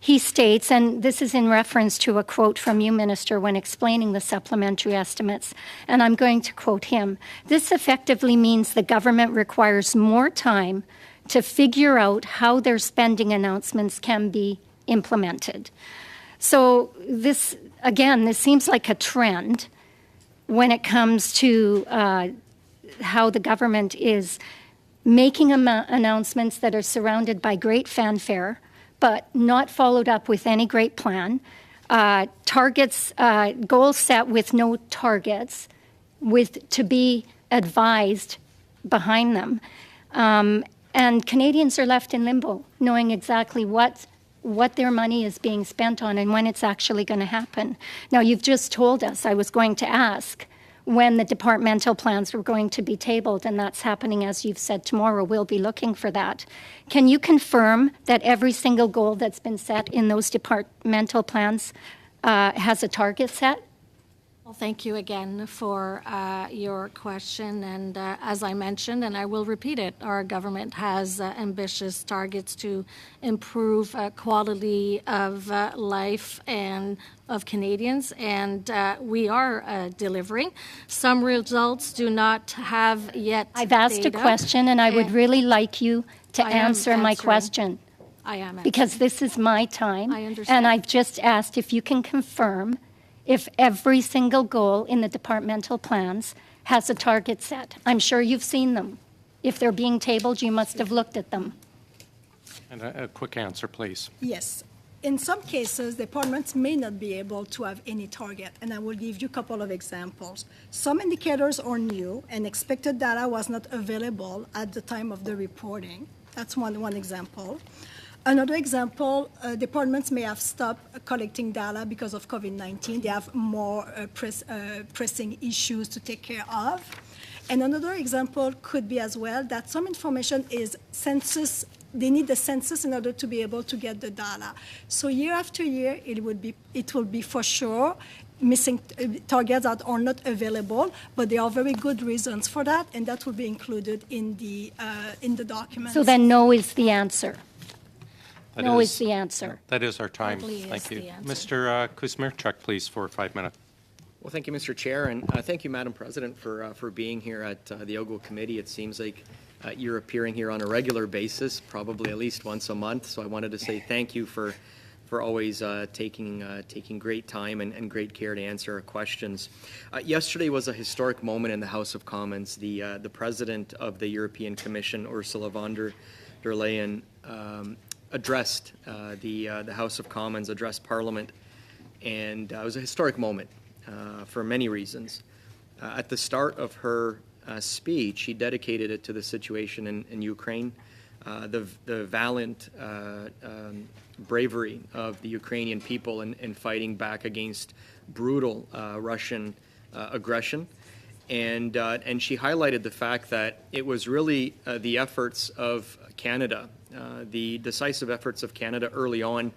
he states, and this is in reference to a quote from you, Minister, when explaining the supplementary estimates, and I'm going to quote him, "This effectively means the government requires more time to figure out how their spending announcements can be implemented." So this, again, this seems like a trend when it comes to how the government is making announcements that are surrounded by great fanfare, but not followed up with any great plan. Targets, goals set with no targets, with to be advised behind them. And Canadians are left in limbo, knowing exactly what their money is being spent on and when it's actually going to happen. Now, you've just told us, I was going to ask, when the departmental plans were going to be tabled, and that's happening, as you've said, tomorrow. We'll be looking for that. Can you confirm that every single goal that's been set in those departmental plans has a target set? Well, thank you again for your question. And as I mentioned, and I will repeat it, our government has ambitious targets to improve quality of life and of Canadians, and we are delivering. Some results do not have yet I've asked a question, and I would really like you to answer my question. I am answering. Because this is my time. I understand. And I've just asked if you can confirm if every single goal in the departmental plans has a target set. I'm sure you've seen them. If they're being tabled, you must have looked at them. And a quick answer, please. Yes. in some cases, departments may not be able to have any target, and I will give you a couple of examples. Some indicators are new, and expected data was not available at the time of the reporting. That's one example. Another example, departments may have stopped collecting data because of COVID-19. They have more pressing issues to take care of. And another example could be as well that some information is census. They need the census in order to be able to get the data. So year after year, it will be for sure missing targets that are not available, but there are very good reasons for that, and that will be included in the documents. So then no is the answer. That no is the answer. That is our time. Probably is Thank you. the answer. Mr. Kuzmirchuk, please, for 5 minutes. Well, thank you, Mr. Chair, and thank you, Madam President, for being here at the OGO Committee. It seems like you're appearing here on a regular basis, probably at least once a month. So I wanted to say thank you for always taking great time and great care to answer our questions. Yesterday was a historic moment in the House of Commons. The President of the European Commission, Ursula von der Leyen, addressed the House of Commons, addressed Parliament, and it was a historic moment for many reasons. At the start of her speech, she dedicated it to the situation in Ukraine, the valiant bravery of the Ukrainian people in fighting back against brutal Russian aggression. And she highlighted the fact that it was really the efforts of Canada, the decisive efforts of Canada early on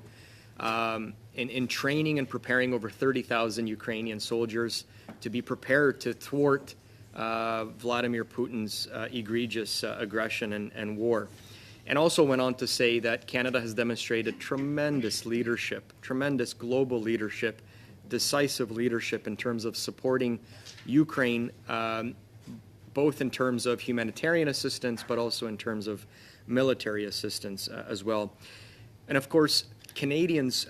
in training and preparing over 30,000 Ukrainian soldiers to be prepared to thwart Vladimir Putin's egregious aggression and war. And also went on to say that Canada has demonstrated tremendous leadership, tremendous global leadership, decisive leadership in terms of supporting Ukraine, both in terms of humanitarian assistance, but also in terms of military assistance as well. And of course, Canadians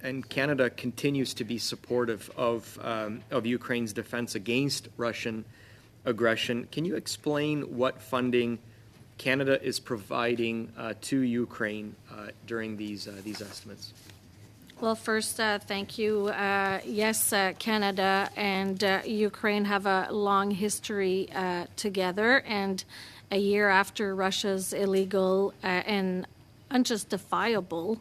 and Canada continues to be supportive of Ukraine's defense against Russian aggression. Can you explain what funding Canada is providing to Ukraine during these estimates? Well, first, thank you. Yes, Canada and Ukraine have a long history together, and a year after Russia's illegal and unjustifiable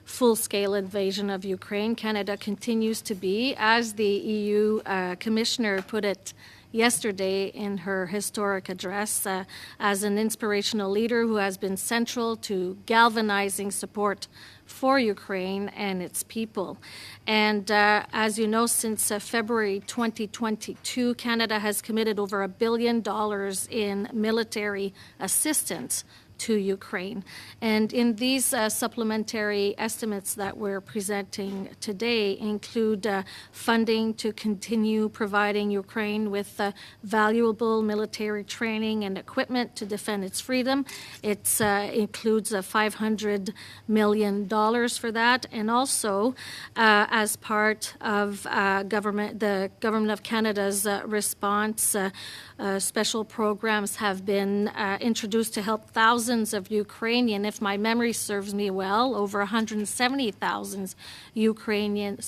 full-scale invasion of Ukraine, Canada continues to be, as the EU Commissioner put it yesterday in her historic address, as an inspirational leader who has been central to galvanizing support for Ukraine and its people. And as you know, since February 2022, Canada has committed over $1 billion in military assistance to Ukraine. And in these supplementary estimates that we're presenting today include funding to continue providing Ukraine with valuable military training and equipment to defend its freedom. It includes $500 million for that, and also as part of the Government of Canada's response, special programs have been introduced to help thousands of Ukrainian, if my memory serves me well, over 170,000 Ukrainians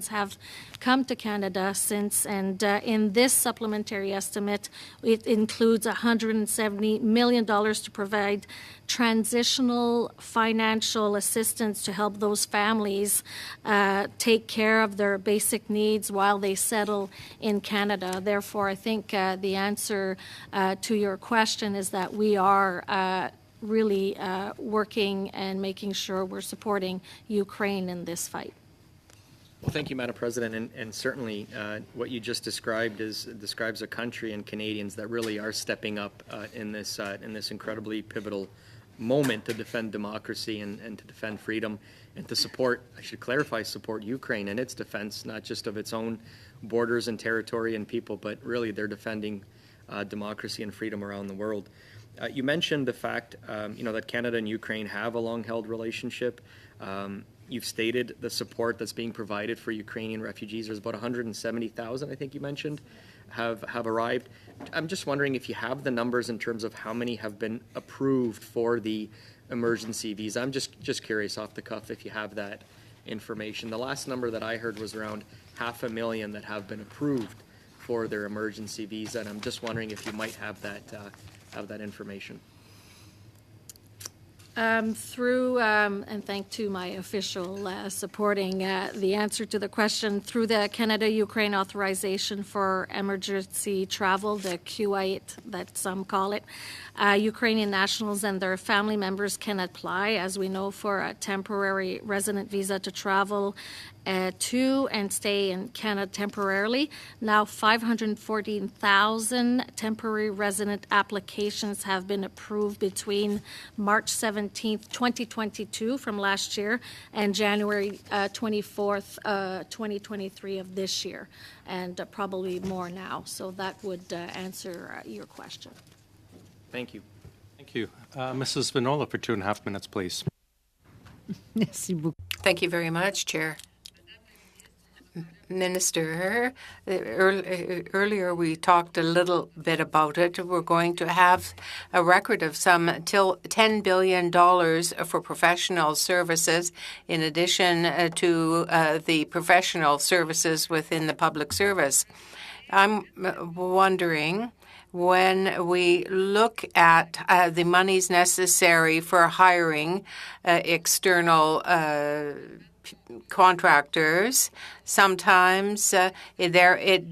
have come to Canada since, and in this supplementary estimate, it includes $170 million to provide transitional financial assistance to help those families take care of their basic needs while they settle in Canada. Therefore, I think the answer to your question is that we are really working and making sure we're supporting Ukraine in this fight. Well, thank you, Madam President, and certainly what you just described describes a country and Canadians that really are stepping up in this incredibly pivotal moment to defend democracy and to defend freedom and to support, I should clarify, support Ukraine and its defense, not just of its own borders and territory and people, but really they're defending democracy and freedom around the world. You mentioned the fact, that Canada and Ukraine have a long-held relationship. You've stated the support that's being provided for Ukrainian refugees. There's about 170,000, I think you mentioned, have arrived. I'm just wondering if you have the numbers in terms of how many have been approved for the emergency visa. I'm just curious off the cuff if you have that information. The last number that I heard was around 500,000 that have been approved for their emergency visa, and I'm just wondering if you might have that information. And thank to my official supporting the answer to the question, through the Canada-Ukraine Authorization for Emergency Travel, the Q8 that some call it, Ukrainian nationals and their family members can apply, as we know, for a temporary resident visa to travel to and stay in Canada temporarily. Now 514,000 temporary resident applications have been approved between March 17th, 2022 from last year and January 24th, 2023 of this year, and probably more now. So that would answer your question. Thank you. Thank you. Mrs. Vinola for 2.5 minutes, please. Thank you very much, Chair. Minister, earlier we talked a little bit about it. We're going to have a record of some $10 billion for professional services, in addition to the professional services within the public service. I'm wondering, when we look at the monies necessary for hiring external contractors, sometimes it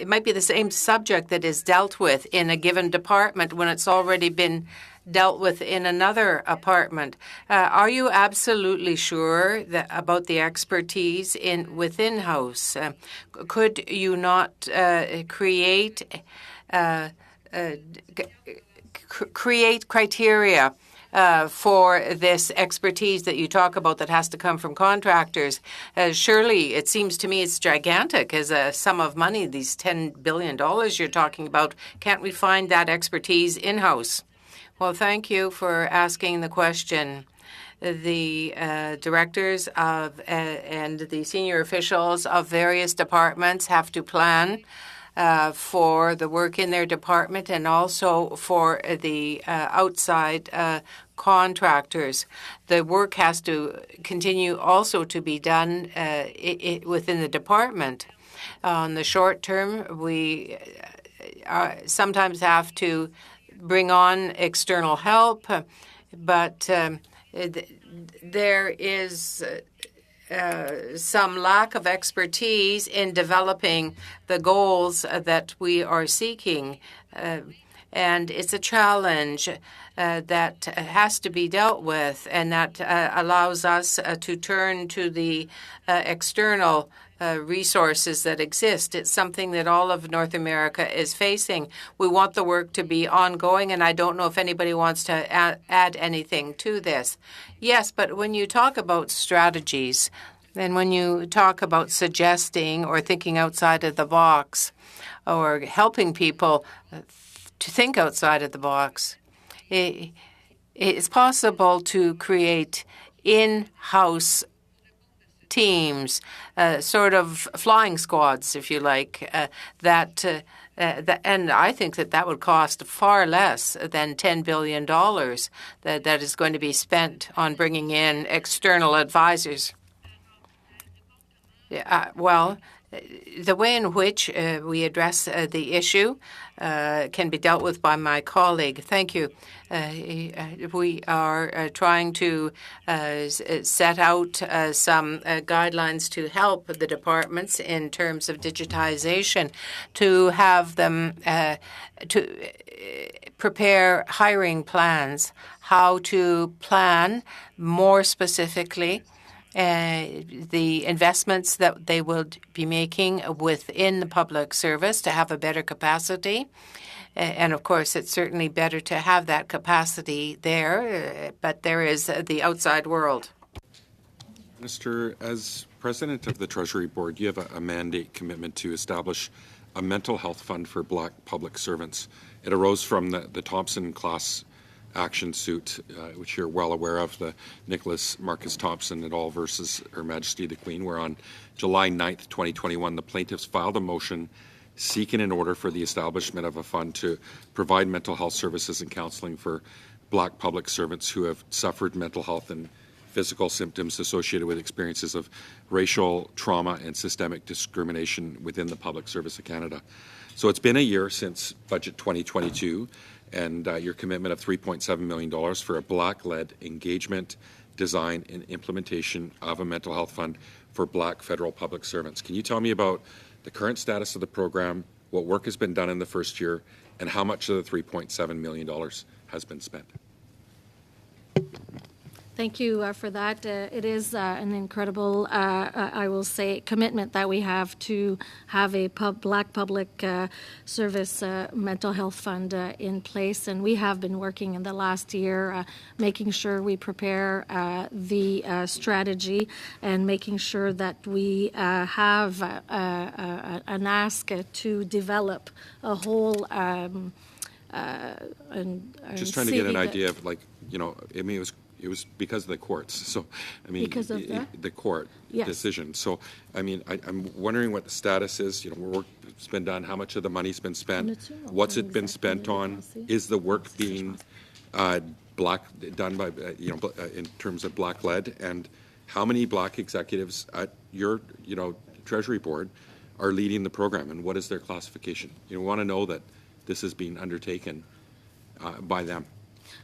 might be the same subject that is dealt with in a given department when it's already been dealt with in another apartment. Are you absolutely sure about the expertise within house? Could you not create criteria for this expertise that you talk about that has to come from contractors? Surely, it seems to me it's gigantic as a sum of money, these $10 billion you're talking about. Can't we find that expertise in-house? Well, thank you for asking the question. The directors and the senior officials of various departments have to plan for the work in their department and also for the outside contractors. The work has to continue also to be done within the department. On the short term, we sometimes have to bring on external help, but there is some lack of expertise in developing the goals that we are seeking. And it's a challenge that has to be dealt with, and that allows us to turn to the external resources that exist. It's something that all of North America is facing. We want the work to be ongoing, and I don't know if anybody wants to add anything to this. Yes, but when you talk about strategies, and when you talk about suggesting or thinking outside of the box or helping people to think outside of the box, it's possible to create in-house teams, sort of flying squads, if you like, and I think that would cost far less than $10 billion that is going to be spent on bringing in external advisors. Well, the way in which we address the issue can be dealt with by my colleague. Thank you. We are trying to set out some guidelines to help the departments in terms of digitization, to have them to prepare hiring plans, how to plan more specifically the investments that they will be making within the public service to have a better capacity. And of course, it's certainly better to have that capacity there, but there is the outside world. Minister, as president of the Treasury Board, you have a mandate commitment to establish a mental health fund for Black public servants. It arose from the Thompson class action suit, which you're well aware of, the Nicholas Marcus Thompson et al. Versus Her Majesty the Queen, where on July 9th, 2021, the plaintiffs filed a motion seeking an order for the establishment of a fund to provide mental health services and counseling for Black public servants who have suffered mental health and physical symptoms associated with experiences of racial trauma and systemic discrimination within the public service of Canada. So it's been a year since Budget 2022 and your commitment of $3.7 million for a Black-led engagement, design, and implementation of a mental health fund for Black federal public servants. Can you tell me about the current status of the program, what work has been done in the first year, and how much of the $3.7 million has been spent? Thank you for that. It is an incredible, I will say, commitment that we have to have a Black public service mental health fund in place. And we have been working in the last year making sure we prepare the strategy and making sure that we have an ask to develop a whole just trying to get an idea of, like, you know, I mean, it was because of the courts. So, I mean, because of the court decision. So, I mean, I'm wondering what the status is. You know, work's been done. How much of the money's been spent? What's it been spent on? Is the work being done by, in terms of Black-led? And how many Black executives at your, Treasury Board are leading the program? And what is their classification? You know, we want to know that this is being undertaken by them.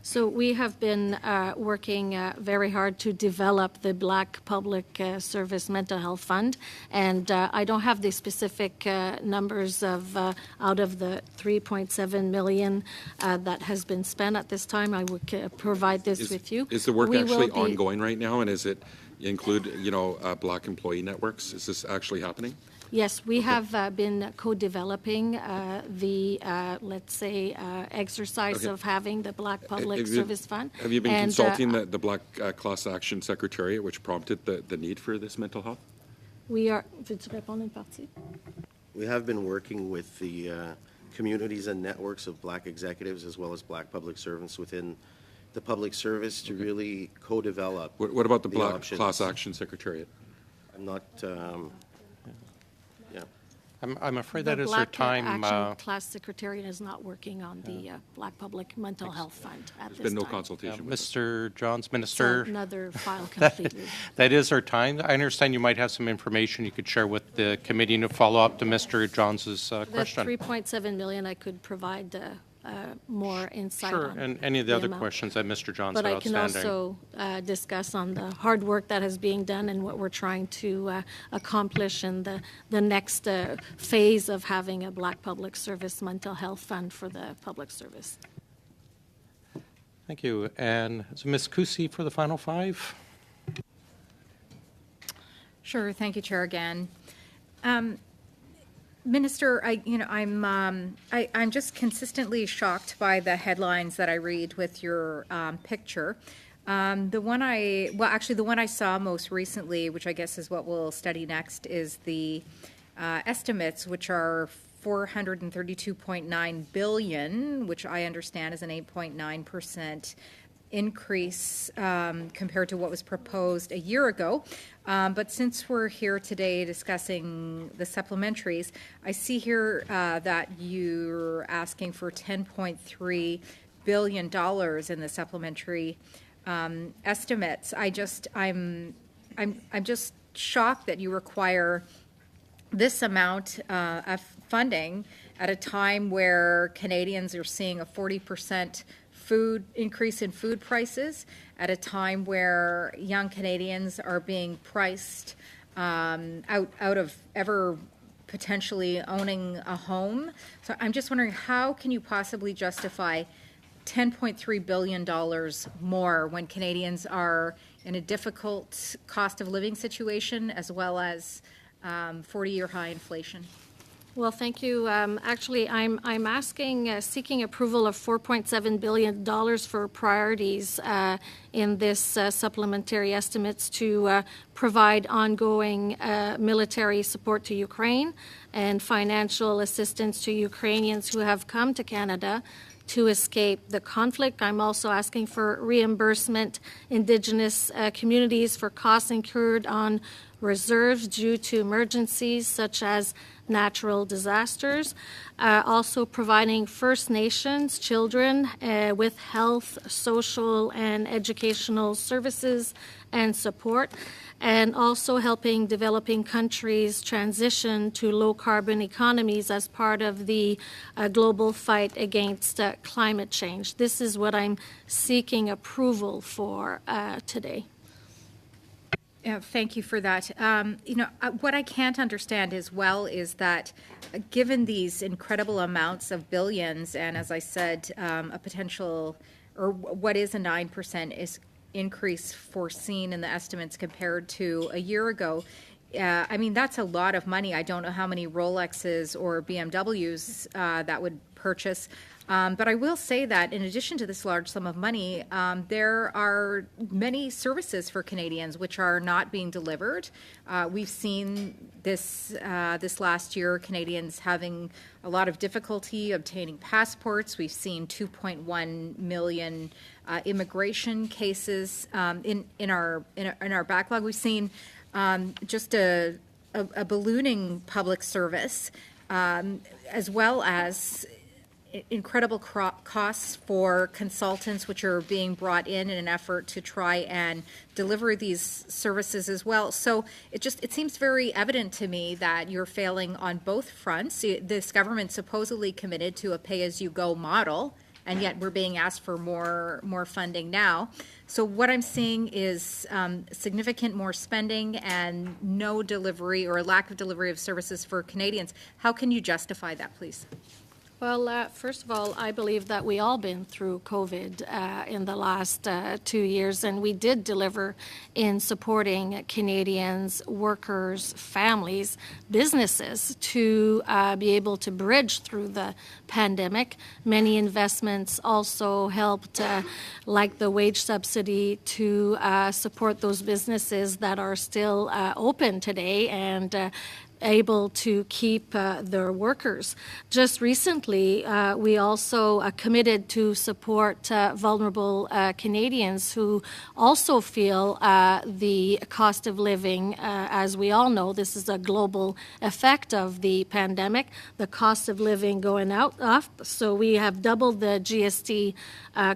So we have been working very hard to develop the Black Public Service Mental Health Fund, and I don't have the specific numbers of out of the $3.7 million that has been spent at this time. I would provide this with you. Is the work actually ongoing right now, and is it include Black employee networks? Is this actually happening? Yes, we have been co-developing the, let's say, exercise of having the Black Public Service Fund. Have you been consulting the Black Class Action Secretariat, which prompted the need for this mental health? We are. Veux-tu répondre une partie? We have been working with the communities and networks of Black executives as well as Black public servants within the public service to really co-develop. What about the Black options. Class Action Secretariat? I'm not. I'm afraid the that is Black our time. Action Class Secretariat is not working on the Black Public Mental Health Fund at this There's been no time. consultation. Mr. Johns, It's Minister. another file completely. That is our time. I understand you might have some information you could share with the committee to follow up to Mr. Johns's The question. $3.7 million, I could provide more insight Sure, on. and any of the other amount. questions that Mr. Johns But had I can outstanding. also discuss on the hard work that is being done and what we're trying to accomplish in the next phase of having a Black Public Service Mental Health Fund for the public service. Thank you. And is Ms. Kusi for the final five? Sure. Thank you, Chair, again. Minister, I'm just consistently shocked by the headlines that I read with your picture. The one I saw most recently, which I guess is what we'll study next, is the estimates, which are $432.9 billion, which I understand is an 8.9% increase compared to what was proposed a year ago. But since we're here today discussing the supplementaries, I see here that you're asking for $10.3 billion in the supplementary estimates. I'm just shocked that you require this amount of funding at a time where Canadians are seeing a 40% increase in food prices, at a time where young Canadians are being priced out of ever potentially owning a home. So I'm just wondering, how can you possibly justify $10.3 billion more when Canadians are in a difficult cost of living situation as well as 40-year high inflation? Well, thank you. Actually, I'm asking, seeking approval of $4.7 billion for priorities in this supplementary estimates to provide ongoing military support to Ukraine and financial assistance to Ukrainians who have come to Canada to escape the conflict. I'm also asking for reimbursement Indigenous communities for costs incurred on reserves due to emergencies such as natural disasters, also providing First Nations children with health, social, and educational services and support, and also helping developing countries transition to low-carbon economies as part of the global fight against climate change. This is what I'm seeking approval for today. Thank you for that. What I can't understand as well is that given these incredible amounts of billions, and as I said, a potential, or what is a 9% increase foreseen in the estimates compared to a year ago, that's a lot of money. I don't know how many Rolexes or BMWs that would purchase. But I will say that in addition to this large sum of money, there are many services for Canadians which are not being delivered. We've seen this last year, Canadians having a lot of difficulty obtaining passports. We've seen 2.1 million immigration cases in our backlog. We've seen just a ballooning public service, as well as incredible costs for consultants which are being brought in an effort to try and deliver these services as well. So it seems very evident to me that you're failing on both fronts. This government supposedly committed to a pay-as-you-go model, and yet we're being asked for more funding now. So what I'm seeing is significant more spending and no delivery or lack of delivery of services for Canadians. How can you justify that, please? Well, first of all, I believe that we all been through COVID in the last 2 years, and we did deliver in supporting Canadians, workers, families, businesses to be able to bridge through the pandemic. Many investments also helped, like the wage subsidy, to support those businesses that are still open today and able to keep their workers. Just recently, we also committed to support vulnerable Canadians who also feel the cost of living. As we all know, this is a global effect of the pandemic, the cost of living going up. So we have doubled the GST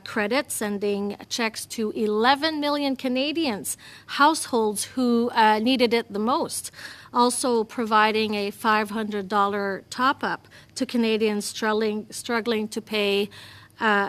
credit, sending checks to 11 million Canadians, households who needed it the most. Also providing a $500 top-up to Canadians struggling to pay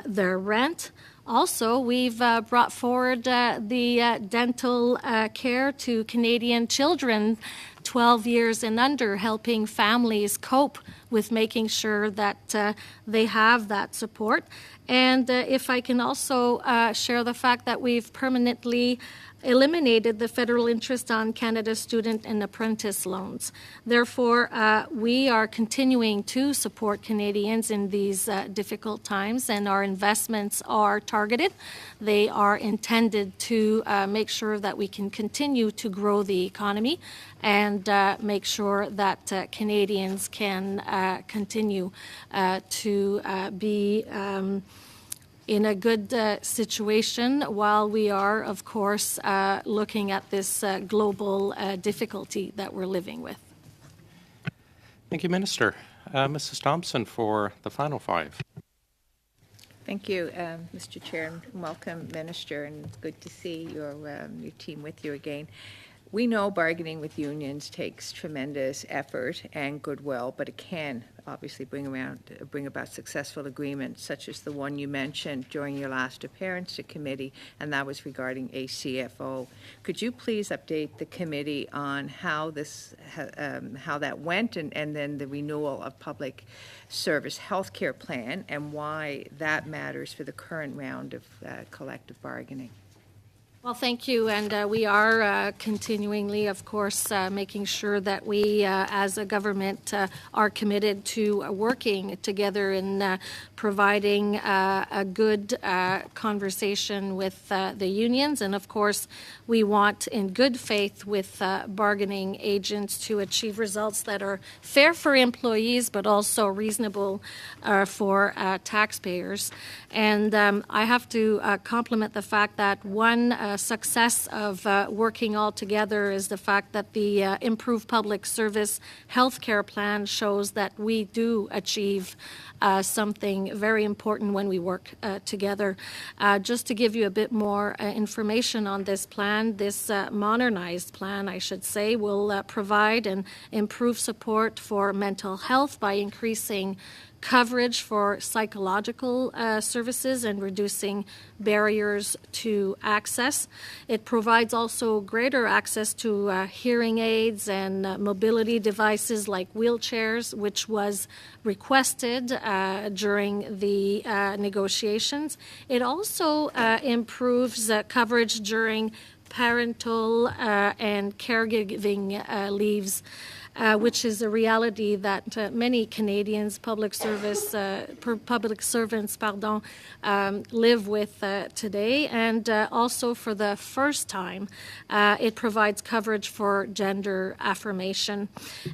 their rent. Also, we've brought forward the dental care to Canadian children 12 years and under, helping families cope with making sure that they have that support. And if I can also share the fact that we've permanently eliminated the federal interest on Canada's student and apprentice loans. Therefore, we are continuing to support Canadians in these difficult times, and our investments are targeted. They are intended to make sure that we can continue to grow the economy and make sure that Canadians can continue to be in a good situation while we are, of course, looking at this global difficulty that we're living with. Thank you, Minister. Mrs. Thompson for the final five. Thank you, Mr. Chair, and welcome, Minister, and it's good to see your team with you again. We know bargaining with unions takes tremendous effort and goodwill, but it can obviously bring about successful agreements, such as the one you mentioned during your last appearance to committee, and that was regarding ACFO. Could you please update the committee on how that went, and then the renewal of public service healthcare plan, and why that matters for the current round of collective bargaining? Well, thank you. And we are continually, of course, making sure that we, as a government, are committed to working together in providing a good conversation with the unions. And, of course, we want, in good faith with bargaining agents, to achieve results that are fair for employees, but also reasonable for taxpayers. And I have to compliment the fact that one success of working all together is the fact that the improved public service healthcare plan shows that we do achieve something very important when we work together. Just to give you a bit more information on this plan, this modernized plan, I should say, will provide and improve support for mental health by increasing coverage for psychological services and reducing barriers to access. It provides also greater access to hearing aids and mobility devices like wheelchairs, which was requested during the negotiations. It also improves coverage during parental and caregiving leaves, which is a reality that many Canadians, public servants, live with today. And also, for the first time, it provides coverage for gender affirmation.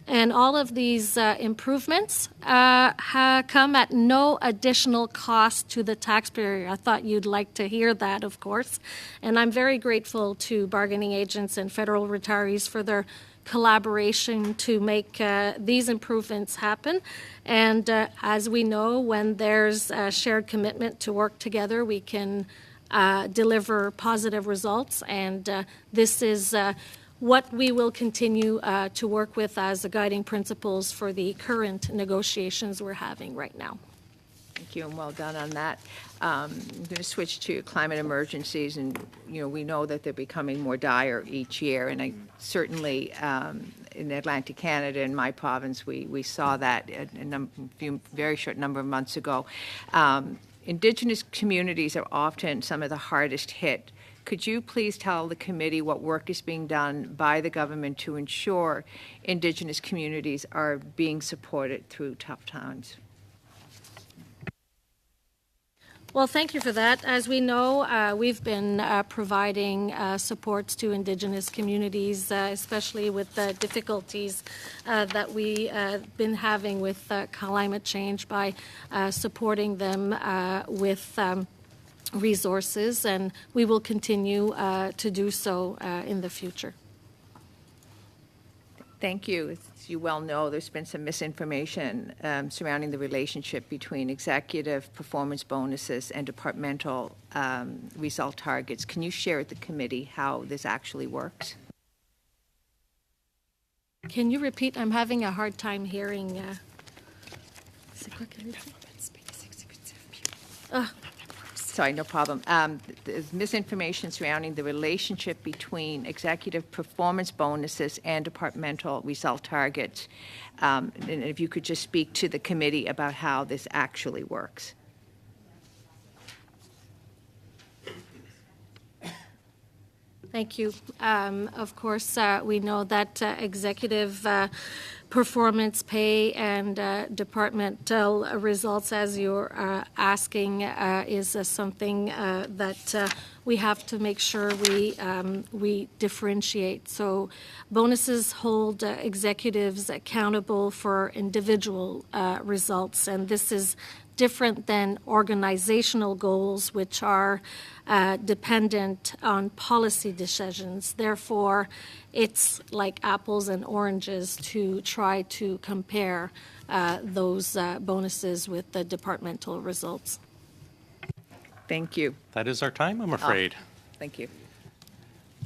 And all of these improvements come at no additional cost to the taxpayer. I thought you'd like to hear that, of course. And I'm very grateful to bargaining agents and federal retirees for their collaboration to make these improvements happen. And as we know, when there's a shared commitment to work together, we can deliver positive results. And this is what we will continue to work with as the guiding principles for the current negotiations we're having right now. Thank you, and well done on that. I'm going to switch to climate emergencies, and we know that they're becoming more dire each year. And I certainly, in Atlantic Canada, in my province, we saw that a very short number of months ago. Indigenous communities are often some of the hardest hit. Could you please tell the committee what work is being done by the government to ensure Indigenous communities are being supported through tough times? Well, thank you for that. As we know, we've been providing supports to Indigenous communities, especially with the difficulties that we've been having with climate change, by supporting them with resources, and we will continue to do so in the future. Thank you. As you well know, there's been some misinformation surrounding the relationship between executive performance bonuses and departmental result targets. Can you share with the committee how this actually works? Can you repeat? I'm having a hard time hearing. Sorry, no problem. There's misinformation surrounding the relationship between executive performance bonuses and departmental result targets. And if you could just speak to the committee about how this actually works. Thank you. Of course, we know that executive performance pay and departmental results, as you're asking, is something that we have to make sure we differentiate. So bonuses hold executives accountable for individual results, and this is different than organizational goals, which are dependent on policy decisions. Therefore, it's like apples and oranges to try to compare those bonuses with the departmental results. Thank you. That is our time, I'm afraid. Thank you.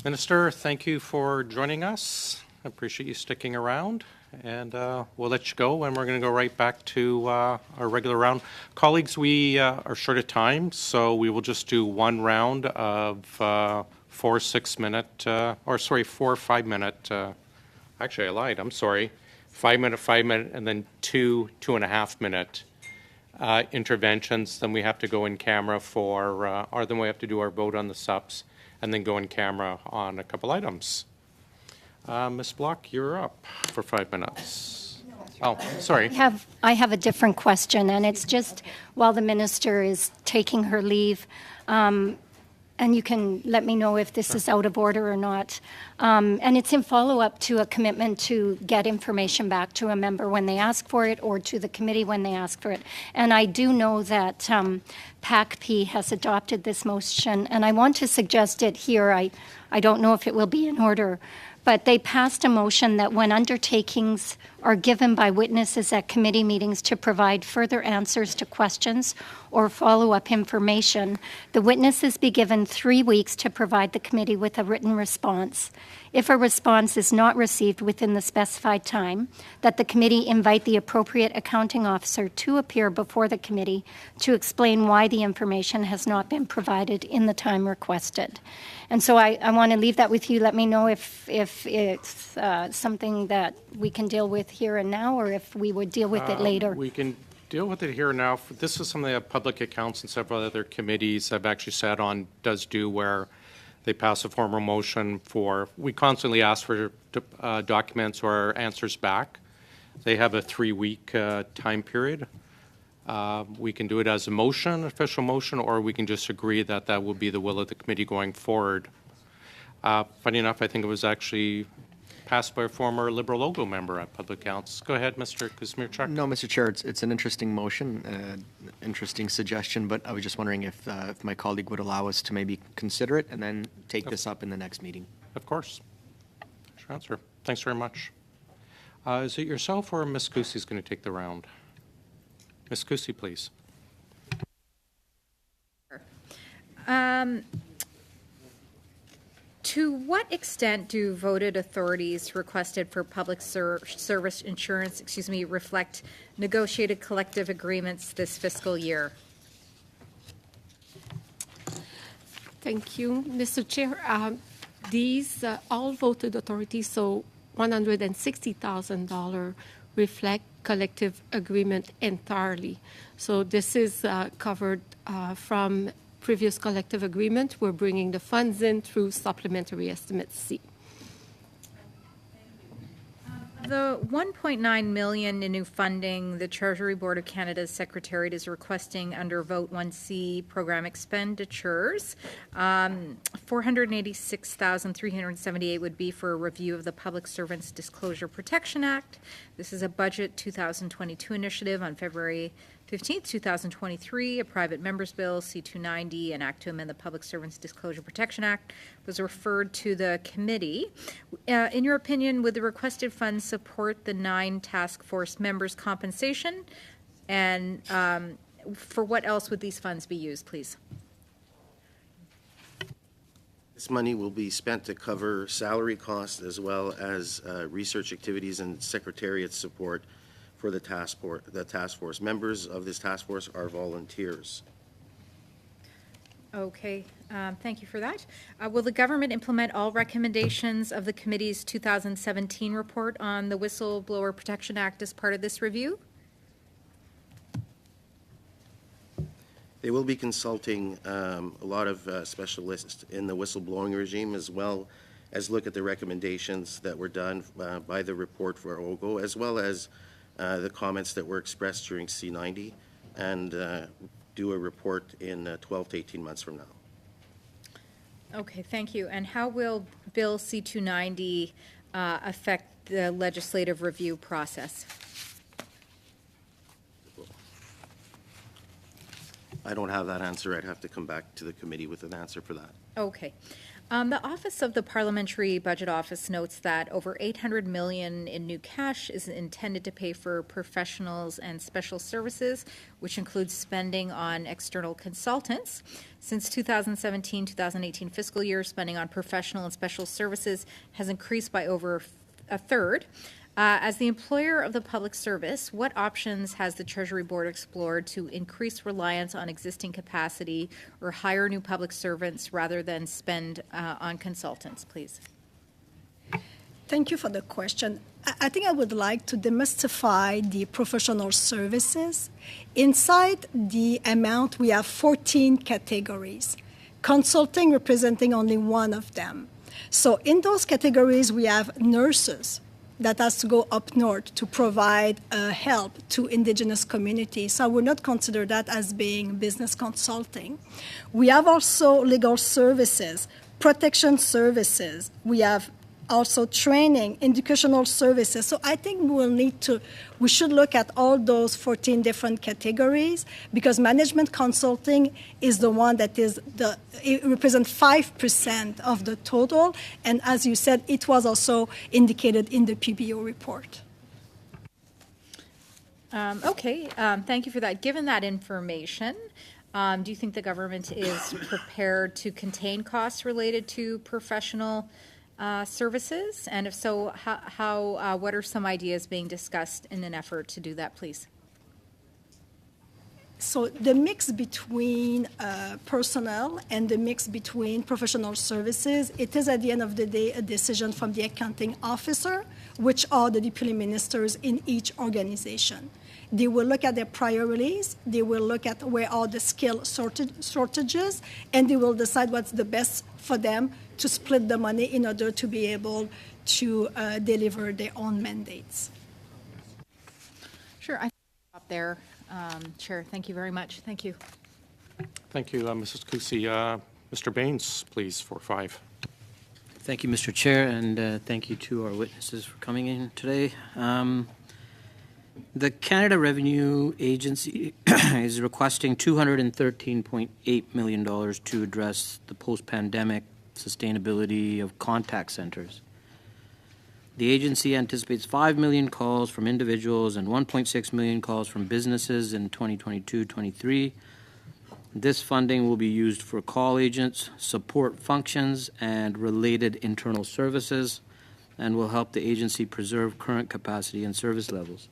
Minister, thank you for joining us. I appreciate you sticking around. And we'll let you go, and we're going to go right back to our regular round. Colleagues, we are short of time, so we will just do one round of 4 or 5 minute, actually I lied, I'm sorry, 5 minute, and then 2.5 minute interventions. Then we have to go in camera for, or then we have to do our vote on the subs, and then go in camera on a couple items. Ms. Block, you're up for 5 minutes. Oh, sorry. I have a different question, and it's just while the minister is taking her leave, and and you can let me know if this is out of order or not. And it's in follow-up to a commitment to get information back to a member when they ask for it or to the committee when they ask for it. And I do know that PACP has adopted this motion, and I want to suggest it here. I don't know if it will be in order, but they passed a motion that when undertakings are given by witnesses at committee meetings to provide further answers to questions or follow-up information, the witnesses be given 3 weeks to provide the committee with a written response. If a response is not received within the specified time, that the committee invite the appropriate accounting officer to appear before the committee to explain why the information has not been provided in the time requested. And so I want to leave that with you. Let me know if it's something that we can deal with here and now, or if we would deal with it later. We can deal with it here and now. This is something that public accounts and several other committees have actually sat on, does do, where they pass a formal motion for, we constantly ask for documents or answers back. They have a 3-week time period. We can do it as a motion, official motion, or we can just agree that that will be the will of the committee going forward. Funny enough, I think it was actually passed by a former Liberal Logo member at Public Accounts. Go ahead, Mr. Kuzmierczak. No, Mr. Chair, it's an interesting motion, interesting suggestion, but I was just wondering if my colleague would allow us to maybe consider it and then take this up in the next meeting. Of course. Sure answer. Thanks very much. Is it yourself or Ms. Cusi is going to take the round? Ms. Cusi, please. To what extent do voted authorities requested for public service insurance, reflect negotiated collective agreements this fiscal year? Thank you, Mr. Chair. These all voted authorities, so $160,000 reflect collective agreement entirely. So this is covered from previous collective agreement. We're bringing the funds in through supplementary estimate C. The $1.9 million in new funding the Treasury Board of Canada's Secretariat is requesting under Vote 1C program expenditures. $486,378 would be for a review of the Public Servants Disclosure Protection Act. This is a Budget 2022 initiative on February 15th, 2023, a private member's bill, C-290, an act to amend the Public Servants Disclosure Protection Act, was referred to the committee. In your opinion, would the requested funds support the 9 task force members' compensation? And for what else would these funds be used, please? This money will be spent to cover salary costs as well as research activities and secretariat support for the task force. Members of this task force are volunteers. Okay, thank you for that. Will the government implement all recommendations of the committee's 2017 report on the Whistleblower Protection Act as part of this review? They will be consulting a lot of specialists in the whistleblowing regime, as well as look at the recommendations that were done by the report for OGO, as well as the comments that were expressed during C-90, and do a report in 12 to 18 months from now. Okay, thank you. And how will Bill C-290 affect the legislative review process? I don't have that answer. I'd have to come back to the committee with an answer for that. Okay. The Office of the Parliamentary Budget Office notes that over $800 million in new cash is intended to pay for professionals and special services, which includes spending on external consultants. Since 2017-2018 fiscal year, spending on professional and special services has increased by over a third. As the employer of the public service, what options has the Treasury Board explored to increase reliance on existing capacity or hire new public servants rather than spend on consultants, please? Thank you for the question. I think I would like to demystify the professional services. Inside the amount, we have 14 categories, consulting representing only one of them. So in those categories, we have nurses, that has to go up north to provide help to indigenous communities. So I would not consider that as being business consulting. We have also legal services, protection services. We have also training, educational services. So I think we should look at all those 14 different categories, because management consulting is the one that it represents 5% of the total. And as you said, it was also indicated in the PBO report. Okay, thank you for that. Given that information, do you think the government is prepared to contain costs related to professional services? And if so, what are some ideas being discussed in an effort to do that, please? So the mix between personnel and the mix between professional services, it is at the end of the day a decision from the accounting officer, which are the deputy ministers in each organization. They will look at their priorities, they will look at where are the skill shortages, and they will decide what's the best for them to split the money in order to be able to deliver their own mandates. Sure, I think I'll stop there. Chair, thank you very much. Thank you. Thank you, Mrs. Cusi. Mr. Baines, please, for 5. Thank you, Mr. Chair, and thank you to our witnesses for coming in today. The Canada Revenue Agency is requesting $213.8 million to address the post-pandemic sustainability of contact centers. The agency anticipates 5 million calls from individuals and 1.6 million calls from businesses in 2022-23. This funding will be used for call agents, support functions, and related internal services, and will help the agency preserve current capacity and service levels.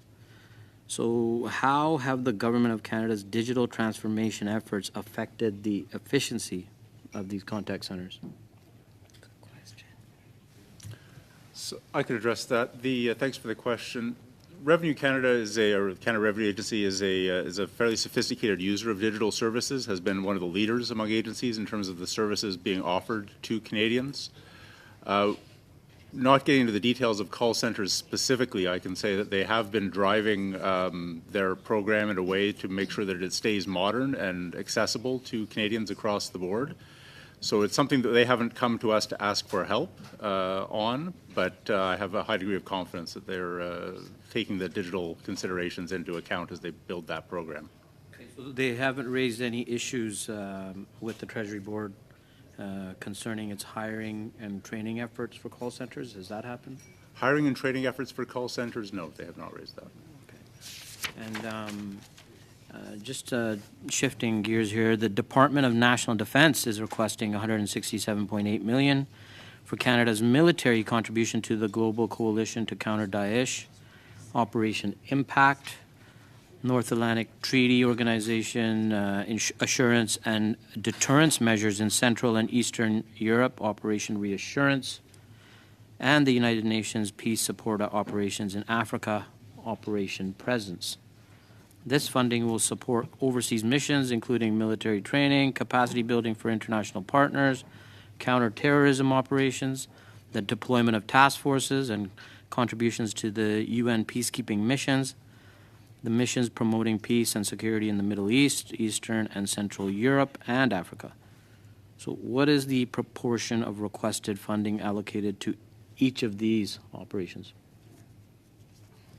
So how have the Government of Canada's digital transformation efforts affected the efficiency of these contact centers? So I could address that. Thanks for the question. Revenue Canada or Canada Revenue Agency is a fairly sophisticated user of digital services, has been one of the leaders among agencies in terms of the services being offered to Canadians. Not getting into the details of call centers specifically, I can say that they have been driving their program in a way to make sure that it stays modern and accessible to Canadians across the board. So it's something that they haven't come to us to ask for help on, but I have a high degree of confidence that they're taking the digital considerations into account as they build that program. Okay, so they haven't raised any issues with the Treasury Board concerning its hiring and training efforts for call centers? Has that happened? Hiring and training efforts for call centers? No, they have not raised that. Okay. And just shifting gears here, the Department of National Defence is requesting $167.8 million for Canada's military contribution to the Global Coalition to Counter Daesh, Operation Impact, North Atlantic Treaty Organization, assurance and deterrence measures in Central and Eastern Europe, Operation Reassurance, and the United Nations Peace Support Operations in Africa, Operation Presence. This funding will support overseas missions, including military training, capacity building for international partners, counterterrorism operations, the deployment of task forces, and contributions to the UN peacekeeping missions, the missions promoting peace and security in the Middle East, Eastern and Central Europe, and Africa. So what is the proportion of requested funding allocated to each of these operations?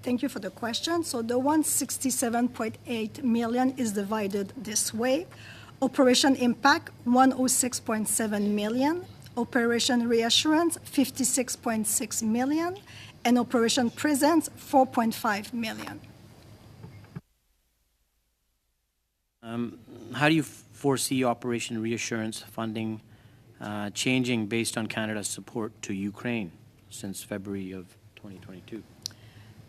Thank you for the question. So the 167.8 million is divided this way. Operation Impact, 106.7 million. Operation Reassurance, 56.6 million. And Operation Presence, 4.5 million. How do you foresee Operation Reassurance funding changing based on Canada's support to Ukraine since February of 2022?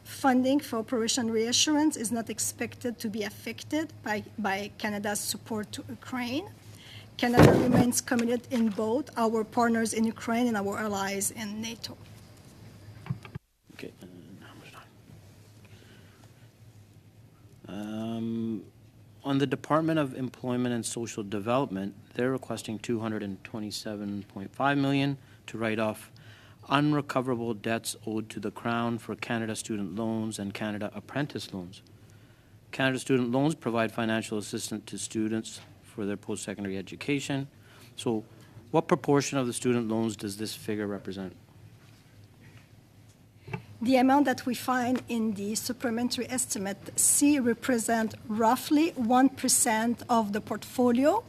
Funding for Operation Reassurance is not expected to be affected by Canada's support to Ukraine. Canada remains committed in both our partners in Ukraine and our allies in NATO. Okay. On the Department of Employment and Social Development, they're requesting $227.5 million to write off unrecoverable debts owed to the Crown for Canada Student Loans and Canada Apprentice Loans. Canada Student Loans provide financial assistance to students for their post-secondary education. So what proportion of the student loans does this figure represent? The amount that we find in the supplementary estimate C represent roughly 1% of the portfolio,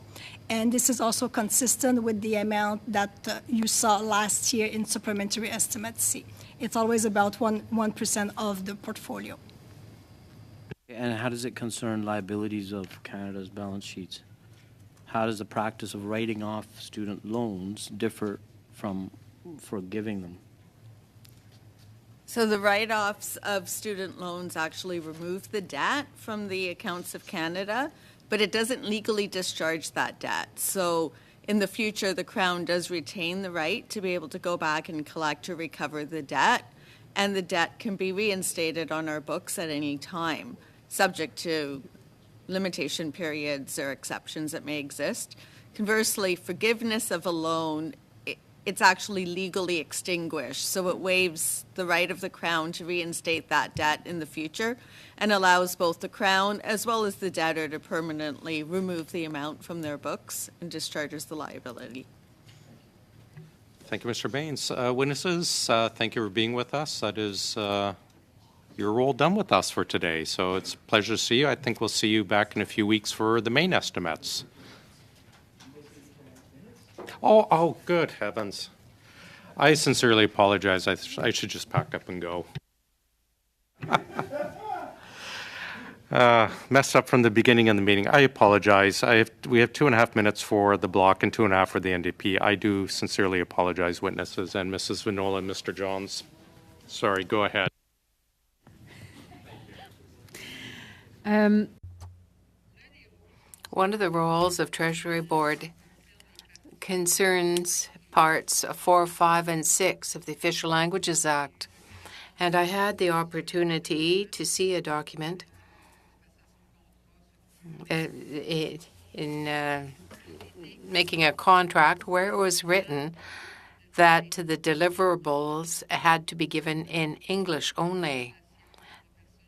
and this is also consistent with the amount that you saw last year in supplementary estimate C. It's always about 1% of the portfolio. And how does it concern liabilities of Canada's balance sheets? How does the practice of writing off student loans differ from forgiving them? So the write-offs of student loans actually remove the debt from the accounts of Canada, but it doesn't legally discharge that debt. So in the future, the Crown does retain the right to be able to go back and collect or recover the debt, and the debt can be reinstated on our books at any time, subject to limitation periods or exceptions that may exist. Conversely, forgiveness of a loan, it's actually legally extinguished, so it waives the right of the Crown to reinstate that debt in the future and allows both the Crown as well as the debtor to permanently remove the amount from their books and discharges the liability. Thank you, Mr. Baines. Witnesses, thank you for being with us. That is your role done with us for today, so it's a pleasure to see you. I think we'll see you back in a few weeks for the main estimates. Oh, good heavens. I sincerely apologize. I should just pack up and go. Messed up from the beginning of the meeting. I apologize. We have 2.5 minutes for the block and 2.5 for the NDP. I do sincerely apologize, witnesses, and Mrs. Vinola and Mr. Johns. Sorry, go ahead. One of the roles of Treasury Board concerns parts 4, 5, and 6 of the Official Languages Act. And I had the opportunity to see a document in making a contract where it was written that the deliverables had to be given in English only.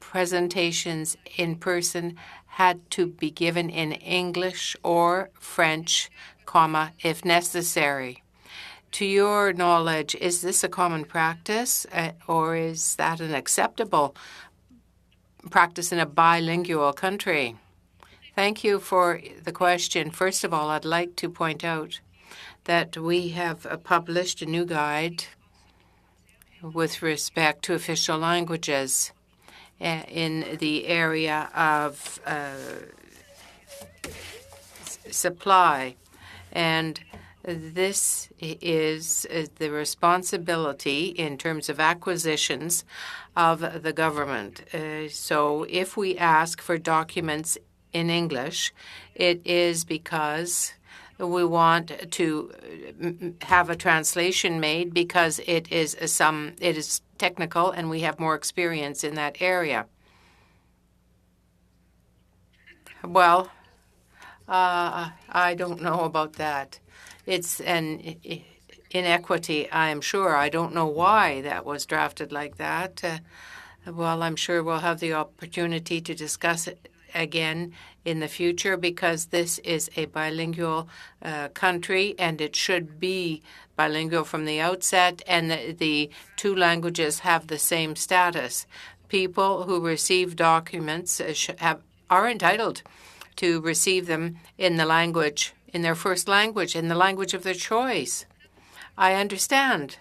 Presentations in person had to be given in English or French, if necessary. To your knowledge, is this a common practice or is that an acceptable practice in a bilingual country? Thank you for the question. First of all, I'd like to point out that we have published a new guide with respect to official languages in the area of supply. And this is the responsibility in terms of acquisitions of the government. So if we ask for documents in English, it is because we want to have a translation made because it is technical and we have more experience in that area. Well, I don't know about that. It's an inequity, I am sure. I don't know why that was drafted like that. Well, I'm sure we'll have the opportunity to discuss it again in the future because this is a bilingual country and it should be bilingual from the outset, and the two languages have the same status. People who receive documents are entitled to receive them in the language, in their first language, in the language of their choice. I understand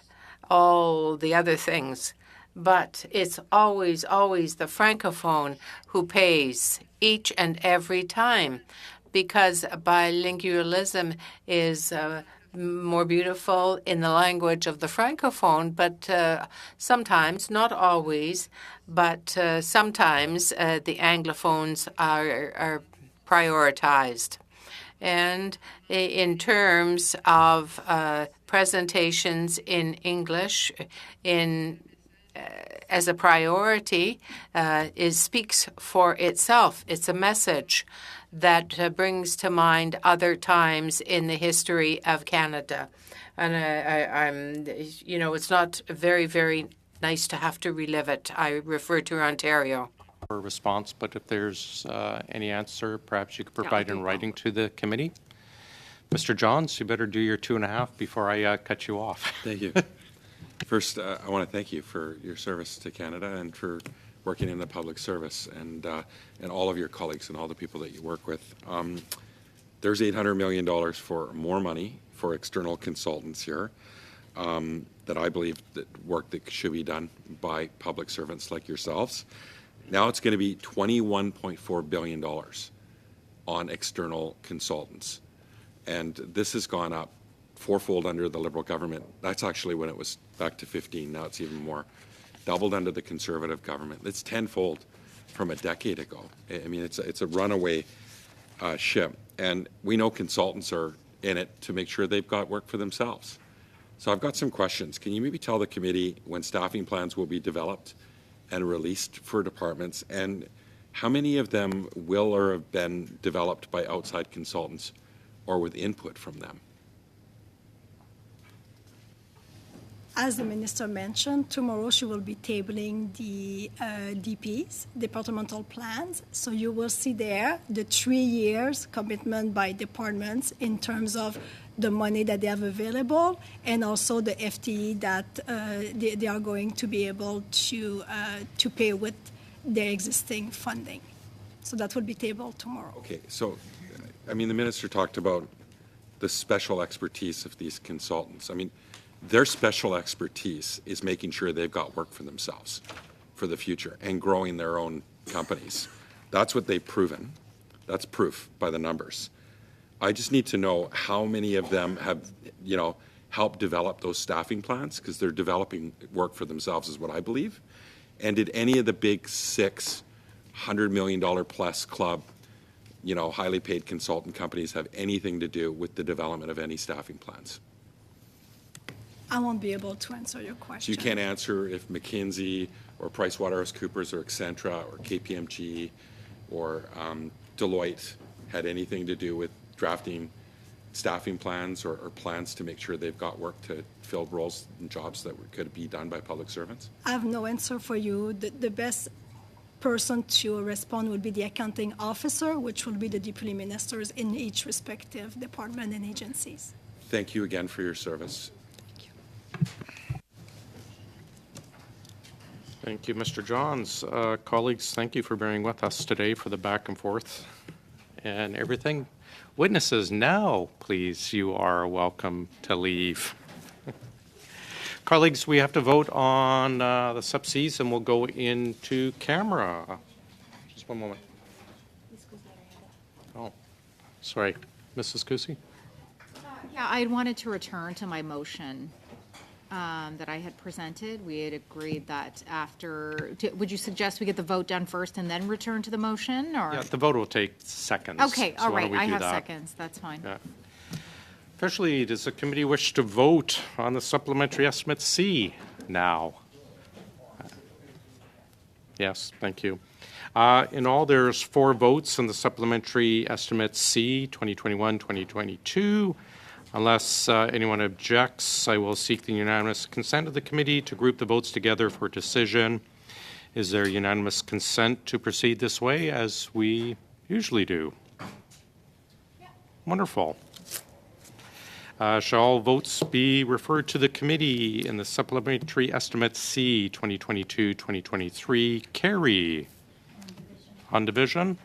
all the other things, but it's always the Francophone who pays each and every time because bilingualism is more beautiful in the language of the Francophone, but sometimes, not always, but sometimes the Anglophones are prioritized. And in terms of presentations in English, in as a priority speaks for itself. It's a message that brings to mind other times in the history of Canada. And I'm, it's not very, very nice to have to relive it. I refer to Ontario. For response, but if there's any answer, perhaps you could provide in writing to the committee. Mr. Johns, you better do your 2.5 before I cut you off. Thank you. First, I want to thank you for your service to Canada and for working in the public service, and all of your colleagues and all the people that you work with. There's $800 million for more money for external consultants here that I believe that work that should be done by public servants like yourselves. Now it's going to be $21.4 billion on external consultants. And this has gone up fourfold under the Liberal government. That's actually when it was back to 15. Now it's even more. Doubled under the Conservative government. It's tenfold from a decade ago. I mean, it's a runaway ship. And we know consultants are in it to make sure they've got work for themselves. So I've got some questions. Can you maybe tell the committee when staffing plans will be developed and released for departments, and how many of them will or have been developed by outside consultants or with input from them? As the minister mentioned, tomorrow she will be tabling the DPs, departmental plans. So you will see there the 3 years commitment by departments in terms of the money that they have available and also the FTE that they are going to be able to pay with their existing funding. So that will be tabled tomorrow. Okay, so, I mean, the minister talked about the special expertise of these consultants. I mean, their special expertise is making sure they've got work for themselves for the future and growing their own companies. That's what they've proven. That's proof by the numbers. I just need to know how many of them have, helped develop those staffing plans, because they're developing work for themselves is what I believe. And did any of the big 6 $100 million plus club, highly paid consultant companies have anything to do with the development of any staffing plans? I won't be able to answer your question. So you can't answer if McKinsey or PricewaterhouseCoopers or Accenture or KPMG or Deloitte had anything to do with drafting staffing plans or plans to make sure they've got work to fill roles and jobs that could be done by public servants? I have no answer for you. The best person to respond would be the accounting officer, which will be the deputy ministers in each respective department and agencies. Thank you again for your service. Thank you, Mr. Johns. Colleagues, thank you for bearing with us today for the back and forth and everything. Witnesses, now, please, you are welcome to leave. Colleagues, we have to vote on the sub-Cs, and we'll go into camera. Just one moment. Oh, sorry. Mrs. Cusi? Yeah, I wanted to return to my motion that I had presented. We had agreed that after, would you suggest we get the vote done first and then return to the motion? Or? Yeah, the vote will take seconds. Okay, so all right. I have that? seconds. That's fine. Yeah. Officially, does the committee wish to vote on the supplementary estimate C now? Yes, thank you. In all, there's 4 votes on the supplementary estimate C 2021-2022. Unless anyone objects, I will seek the unanimous consent of the committee to group the votes together for decision. Is there unanimous consent to proceed this way, as we usually do? Yeah. Wonderful. Shall all votes be referred to the committee in the supplementary estimate C 2022-2023? Carry. On division?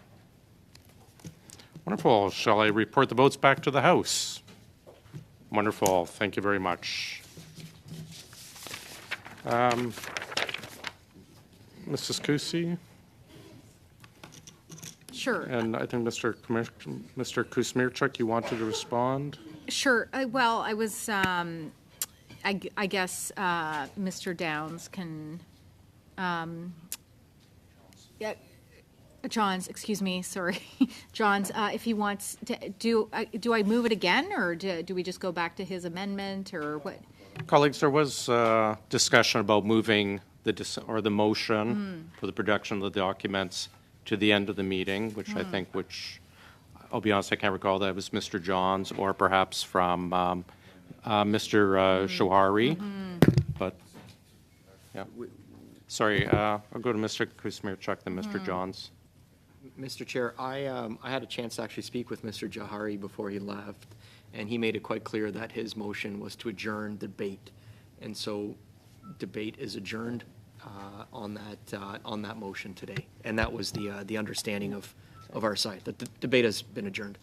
Wonderful. Shall I report the votes back to the House? Wonderful. Thank you very much. Mrs. Cusi? Sure. And I think Mr. Kuzmierczuk, you wanted to respond? Sure. Well, I was, I guess Mr. Downs can, yeah, Johns, excuse me, sorry. Johns, if he wants to, do I move it again, or do we just go back to his amendment, or what? Colleagues, there was discussion about moving the motion for the production of the documents to the end of the meeting, which I think, I'll be honest, I can't recall that it was Mr. Johns or perhaps from Mr. Shawari. But, yeah. Sorry, I'll go to Mr. Kusmirchuk, then Mr. Johns. Mr. Chair, I had a chance to actually speak with Mr. Jahari before he left, and he made it quite clear that his motion was to adjourn debate. And so debate is adjourned on that motion today. And that was the understanding of our side, that the debate has been adjourned.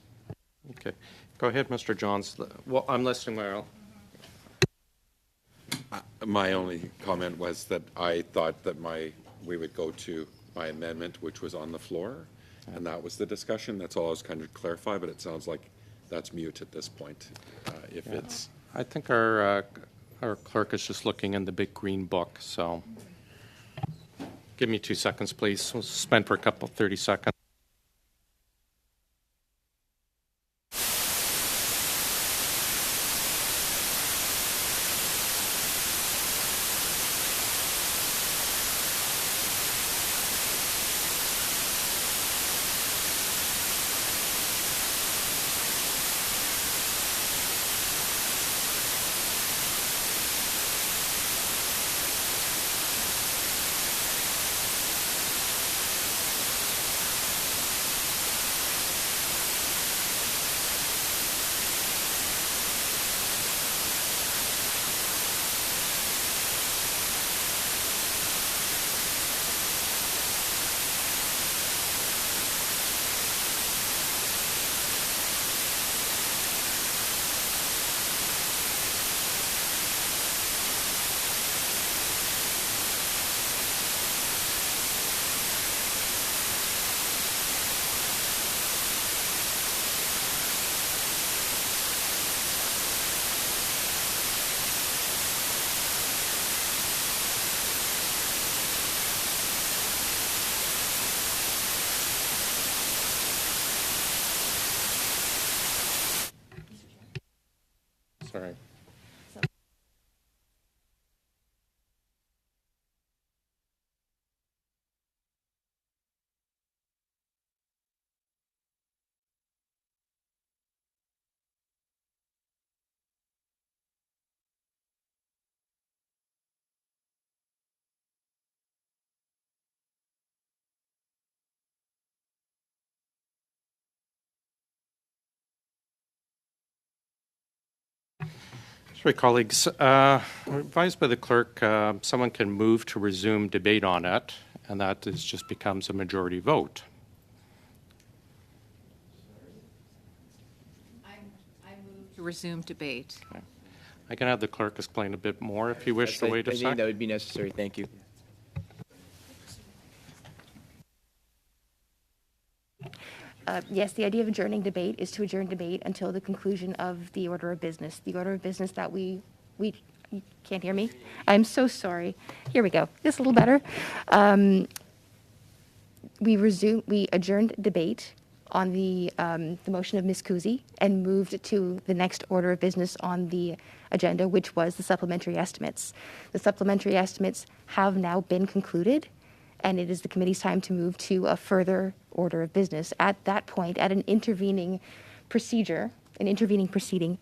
Okay. Go ahead, Mr. Johns. Well, I'm listening well. My only comment was that I thought that we would go to my amendment, which was on the floor, and that was the discussion. That's all I was kind of clarify, but it sounds like that's mute at this point. It's, I think our clerk is just looking in the big green book, so give me 2 seconds, please. We'll suspend for 30 seconds. Sorry. Sorry, colleagues. Advised by the clerk, someone can move to resume debate on it, and that just becomes a majority vote. I move to resume debate. Okay. I can have the clerk explain a bit more if you wish to wait a I think second. that would be necessary. Thank you. Yes, the idea of adjourning debate is to adjourn debate until the conclusion of the order of business. The order of business that we you can't hear me? I'm so sorry. Here we go. This is a little better. We adjourned debate on the motion of Ms. Kuzi and moved to the next order of business on the agenda, which was the supplementary estimates. The supplementary estimates have now been concluded, and it is the committee's time to move to a further order of business. At that point, at an intervening proceeding,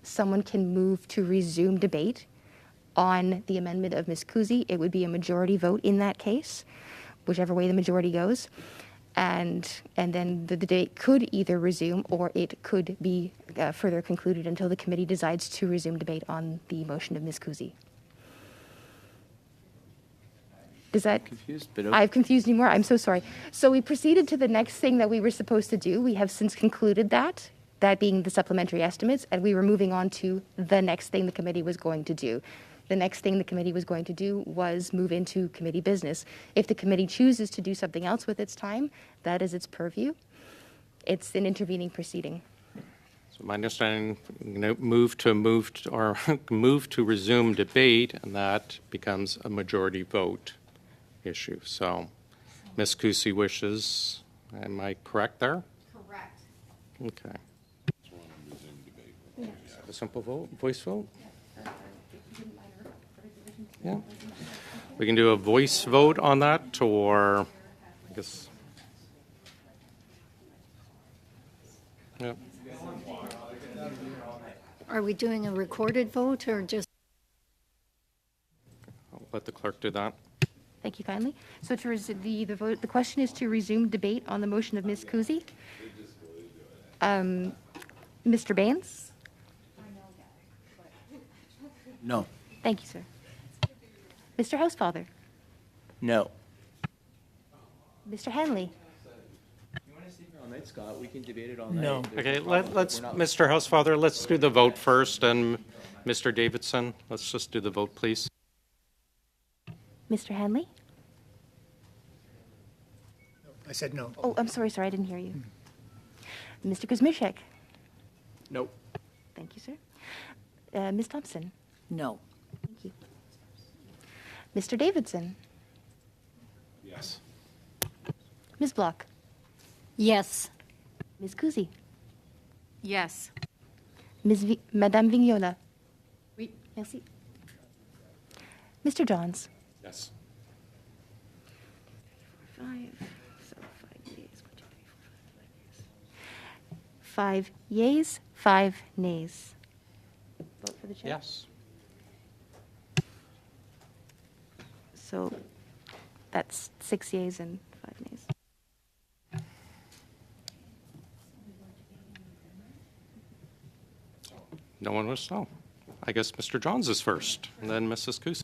someone can move to resume debate on the amendment of Ms. Kuzi. It would be a majority vote in that case, whichever way the majority goes. And then the debate could either resume or it could be further concluded until the committee decides to resume debate on the motion of Ms. Kuzi. Is that? Confused, I've confused you more. I'm so sorry. So we proceeded to the next thing that we were supposed to do. We have since concluded that being the supplementary estimates, and we were moving on to the next thing the committee was going to do. The next thing the committee was going to do was move into committee business. If the committee chooses to do something else with its time, that is its purview. It's an intervening proceeding. So my understanding, move to resume debate, and that becomes a majority vote issue. So, Ms. Kusi wishes. Am I correct there? Correct. Okay. A simple vote, voice vote. Yeah. We can do a voice vote on that, or I guess. Yeah. Are we doing a recorded vote or just? I'll let the clerk do that. Thank you kindly. So the vote, the question is to resume debate on the motion of Ms. Kuzi. Mr. Baines? No. Thank you, sir. Mr. Housefather? No. Mr. Hanley? All night, Scott. We can debate it all No. night. Okay, let's, Mr. Housefather, let's do the vote first, and Mr. Davidson, let's just do the vote, please. Mr. Hanley? I said no. Oh, I'm sorry, I didn't hear you. Mr. Kuzmishek? Nope. Thank you, sir. Ms. Thompson? No. Thank you. Mr. Davidson? Yes. Ms. Block? Yes. Ms. Kuzi? Yes. Madame Vignola? Oui. Merci. Mr. Johns? Yes. 5, so 5 yeas, 5 yeas, 5 nays. Vote for the chair? Yes. So that's 6 yeas and 5 nays. No one was, no. I guess Mr. Johns is first, and then Mrs. Kusi.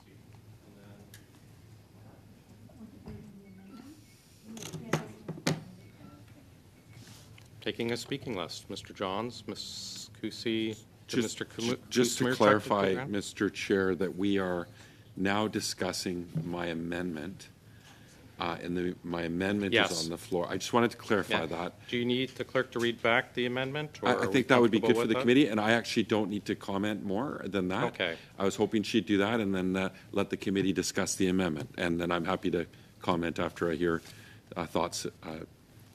Taking a speaking list, Mr. Johns, Ms. Kusi, Just Mr. just to Kuzmir, clarify, Dr. Mr. Chair, that we are now discussing my amendment, and my amendment Yes. is on the floor. I just wanted to clarify Yeah. that. Do you need the clerk to read back the amendment? Or I are we think that would be good comfortable for the with that? committee, and I actually don't need to comment more than that. Okay. I was hoping she'd do that, and then let the committee discuss the amendment, and then I'm happy to comment after I hear thoughts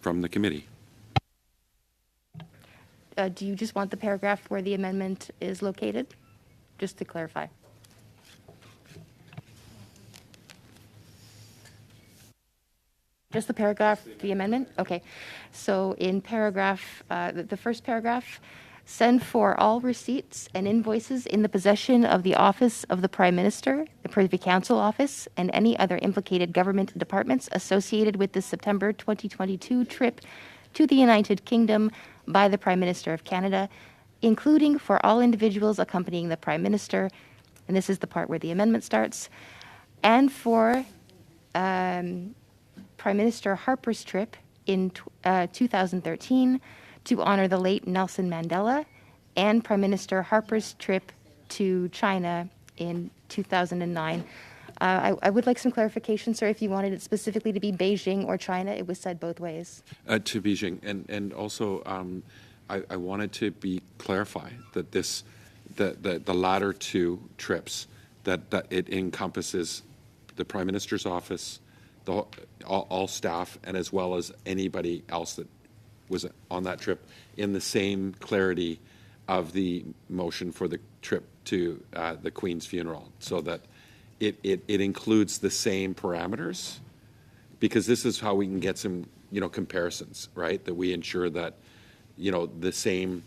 from the committee. Do you just want the paragraph where the amendment is located? Just to clarify. Just the paragraph, the amendment? Okay. So in paragraph, the first paragraph, send for all receipts and invoices in the possession of the Office of the Prime Minister, the Privy Council Office, and any other implicated government departments associated with the September 2022 trip to the United Kingdom by the Prime Minister of Canada, including for all individuals accompanying the Prime Minister, and this is the part where the amendment starts, and for Prime Minister Harper's trip in 2013 to honor the late Nelson Mandela, and Prime Minister Harper's trip to China in 2009. I would like some clarification, sir, if you wanted it specifically to be Beijing or China. It was said both ways. To Beijing, and also I wanted to clarify that the latter two trips that it encompasses the Prime Minister's office, all staff, and as well as anybody else that was on that trip, in the same clarity of the motion for the trip to the Queen's funeral, so that it includes the same parameters, because this is how we can get some comparisons, right? That we ensure that the same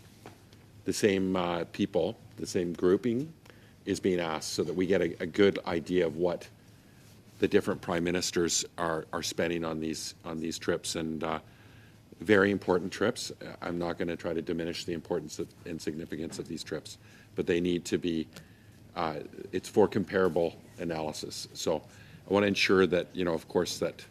people, the same grouping is being asked, so that we get a good idea of what the different prime ministers are spending on these trips, and very important trips. I'm not going to try to diminish the importance and significance of these trips, but they need to be. It's for comparable analysis. So I want to ensure that of course, that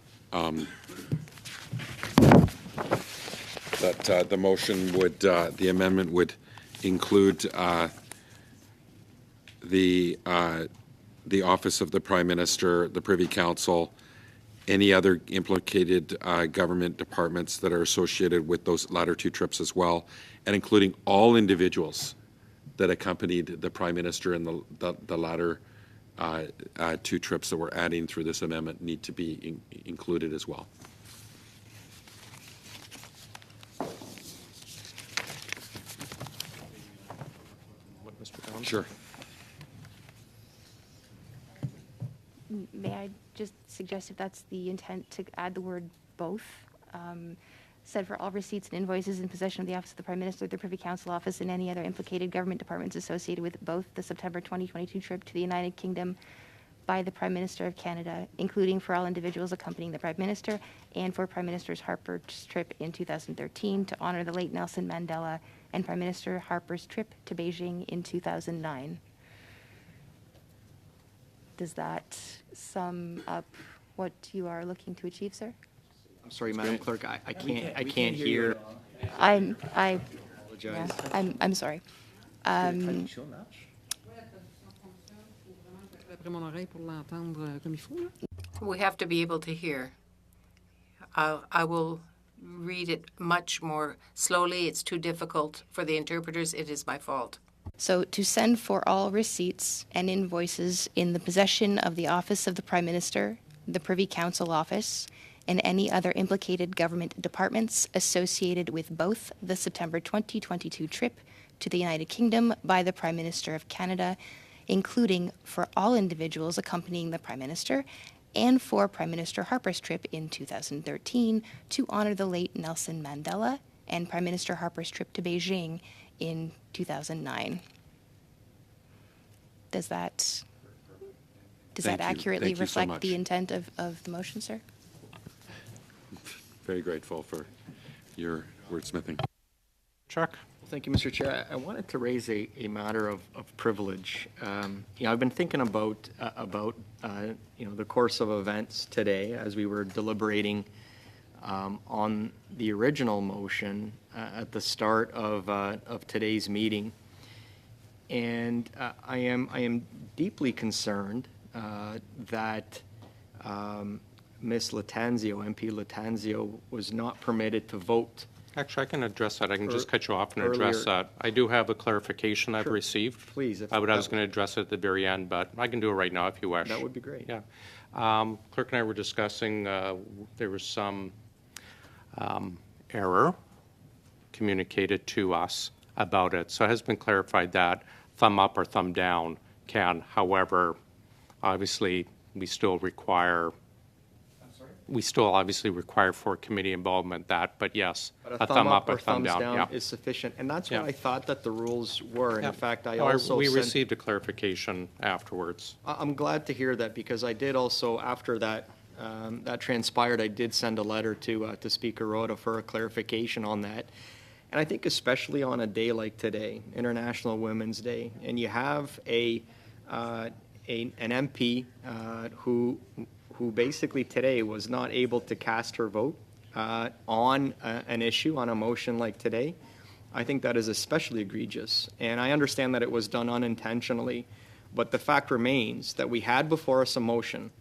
the motion would, the amendment would include the Office of the Prime Minister, the Privy Council, any other implicated government departments that are associated with those latter two trips as well, and including all individuals that accompanied the Prime Minister in the latter two trips that we're adding through this amendment need to be included as well. What, Mr. Johns? Sure. May I just suggest if that's the intent to add the word both? Said for all receipts and invoices in possession of the Office of the Prime Minister, the Privy Council Office, and any other implicated government departments associated with both the September 2022 trip to the United Kingdom by the Prime Minister of Canada, including for all individuals accompanying the Prime Minister, and for Prime Minister Harper's trip in 2013 to honor the late Nelson Mandela, and Prime Minister Harper's trip to Beijing in 2009. Does that sum up what you are looking to achieve, sir? I'm sorry, Madam Clerk, I can't hear. I'm sorry. We have to be able to hear. I will read it much more slowly. It's too difficult for the interpreters. It is my fault. So, to send for all receipts and invoices in the possession of the Office of the Prime Minister, the Privy Council Office, and any other implicated government departments associated with both the September 2022 trip to the United Kingdom by the Prime Minister of Canada, including for all individuals accompanying the Prime Minister, and for Prime Minister Harper's trip in 2013 to honor the late Nelson Mandela, and Prime Minister Harper's trip to Beijing in 2009. Does that accurately Thank you so reflect much. the intent of the motion, sir? Very grateful for your wordsmithing. Chuck? Thank you, Mr. Chair. I wanted to raise a matter of privilege. I've been thinking about the course of events today as we were deliberating on the original motion at the start of today's meeting, and I am deeply concerned that Ms. Latanzio, MP Latanzio, was not permitted to vote. Actually, I can address that. I can just cut you off and address that. I do have a clarification I've received. Please. I was going to address it at the very end, but I can do it right now if you wish. That would be great. Yeah. Clerk and I were discussing, there was some error communicated to us about it. So it has been clarified that thumb up or thumb down can. However, obviously, we still obviously require for committee involvement but yes, But a thumb up or thumb thumbs down, yeah. is sufficient, and that's Yeah. what I thought that the rules were. And Yeah. in fact, We received a clarification afterwards. I'm glad to hear that, because I did also, after that transpired, I did send a letter to Speaker Rota for a clarification on that. And I think especially on a day like today, International Women's Day, and you have an MP who basically today was not able to cast her vote on an issue, on a motion like today, I think that is especially egregious. And I understand that it was done unintentionally, but the fact remains that we had before us a motion.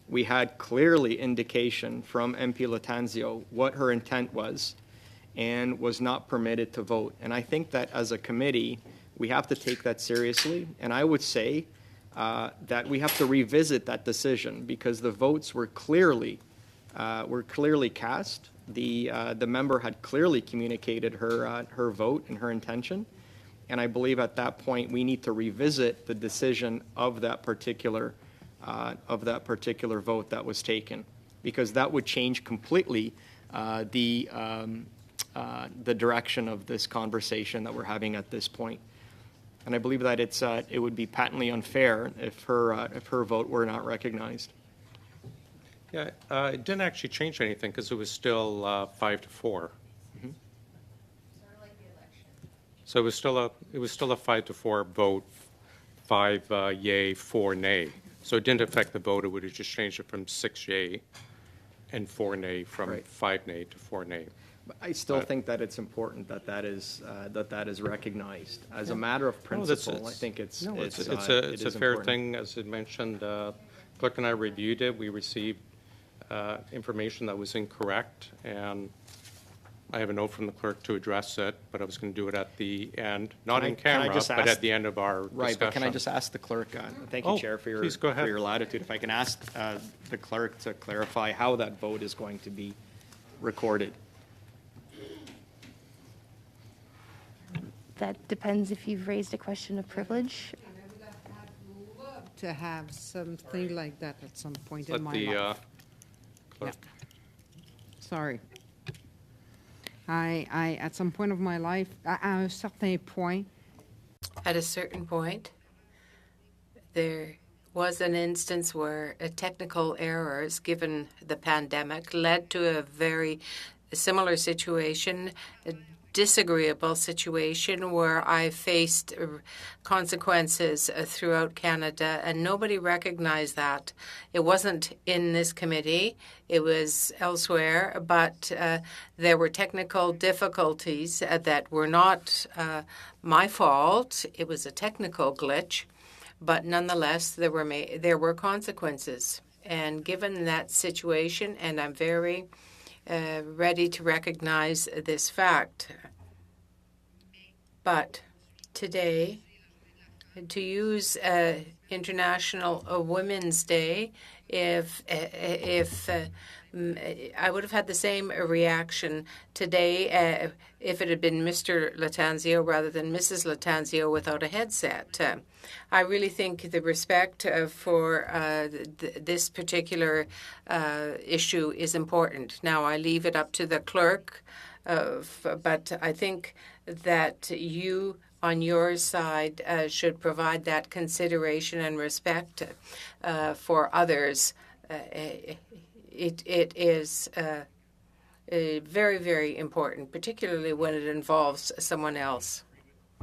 We had clearly indication from MP Latanzio what her intent was, and was not permitted to vote. And I think that as a committee, we have to take that seriously. And I would say that we have to revisit that decision, because the votes were clearly cast. The member had clearly communicated her vote and her intention, and I believe at that point we need to revisit the decision of that particular vote that was taken, because that would change completely the direction of this conversation that we're having at this point. And I believe that it would be patently unfair if her vote were not recognized. Yeah, it didn't actually change anything because it was still 5-4. Mm-hmm. So it was still a 5-4 vote, 5 yay, 4 nay. So it didn't affect the vote. It would have just changed it from 6 yay and 4 nay, from 5 nay to 4 nay. But I still think that it's important that is recognized as a matter of principle. I think it's a important. fair thing. As I mentioned, Clerk and I reviewed it. We received information that was incorrect, and I have a note from the clerk to address it, but I was going to do it at the end, not in camera, but at the end of our discussion. Right, but can I just ask the clerk, thank you, Chair, for your latitude, if I can ask the clerk to clarify how that vote is going to be recorded? That depends if you've raised a question of privilege. to have something like that at some point in Let my the life. clerk. Sorry. I at some point of my life, à un certain point, At a certain point, there was an instance where technical errors, given the pandemic, led to a very similar situation, a disagreeable situation where I faced consequences throughout Canada, and nobody recognized that. It wasn't in this committee, it was elsewhere, but there were technical difficulties that were not my fault. It was a technical glitch, but nonetheless, there were consequences. And given that situation, and I'm very ready to recognize this fact. But today, to use International Women's Day, if I would have had the same reaction today if it had been Mr. Lattanzio rather than Mrs. Lattanzio without a headset. I really think the respect for this particular issue is important. Now, I leave it up to the clerk, but I think that you on your side should provide that consideration and respect for others. It is very, very important, particularly when it involves someone else.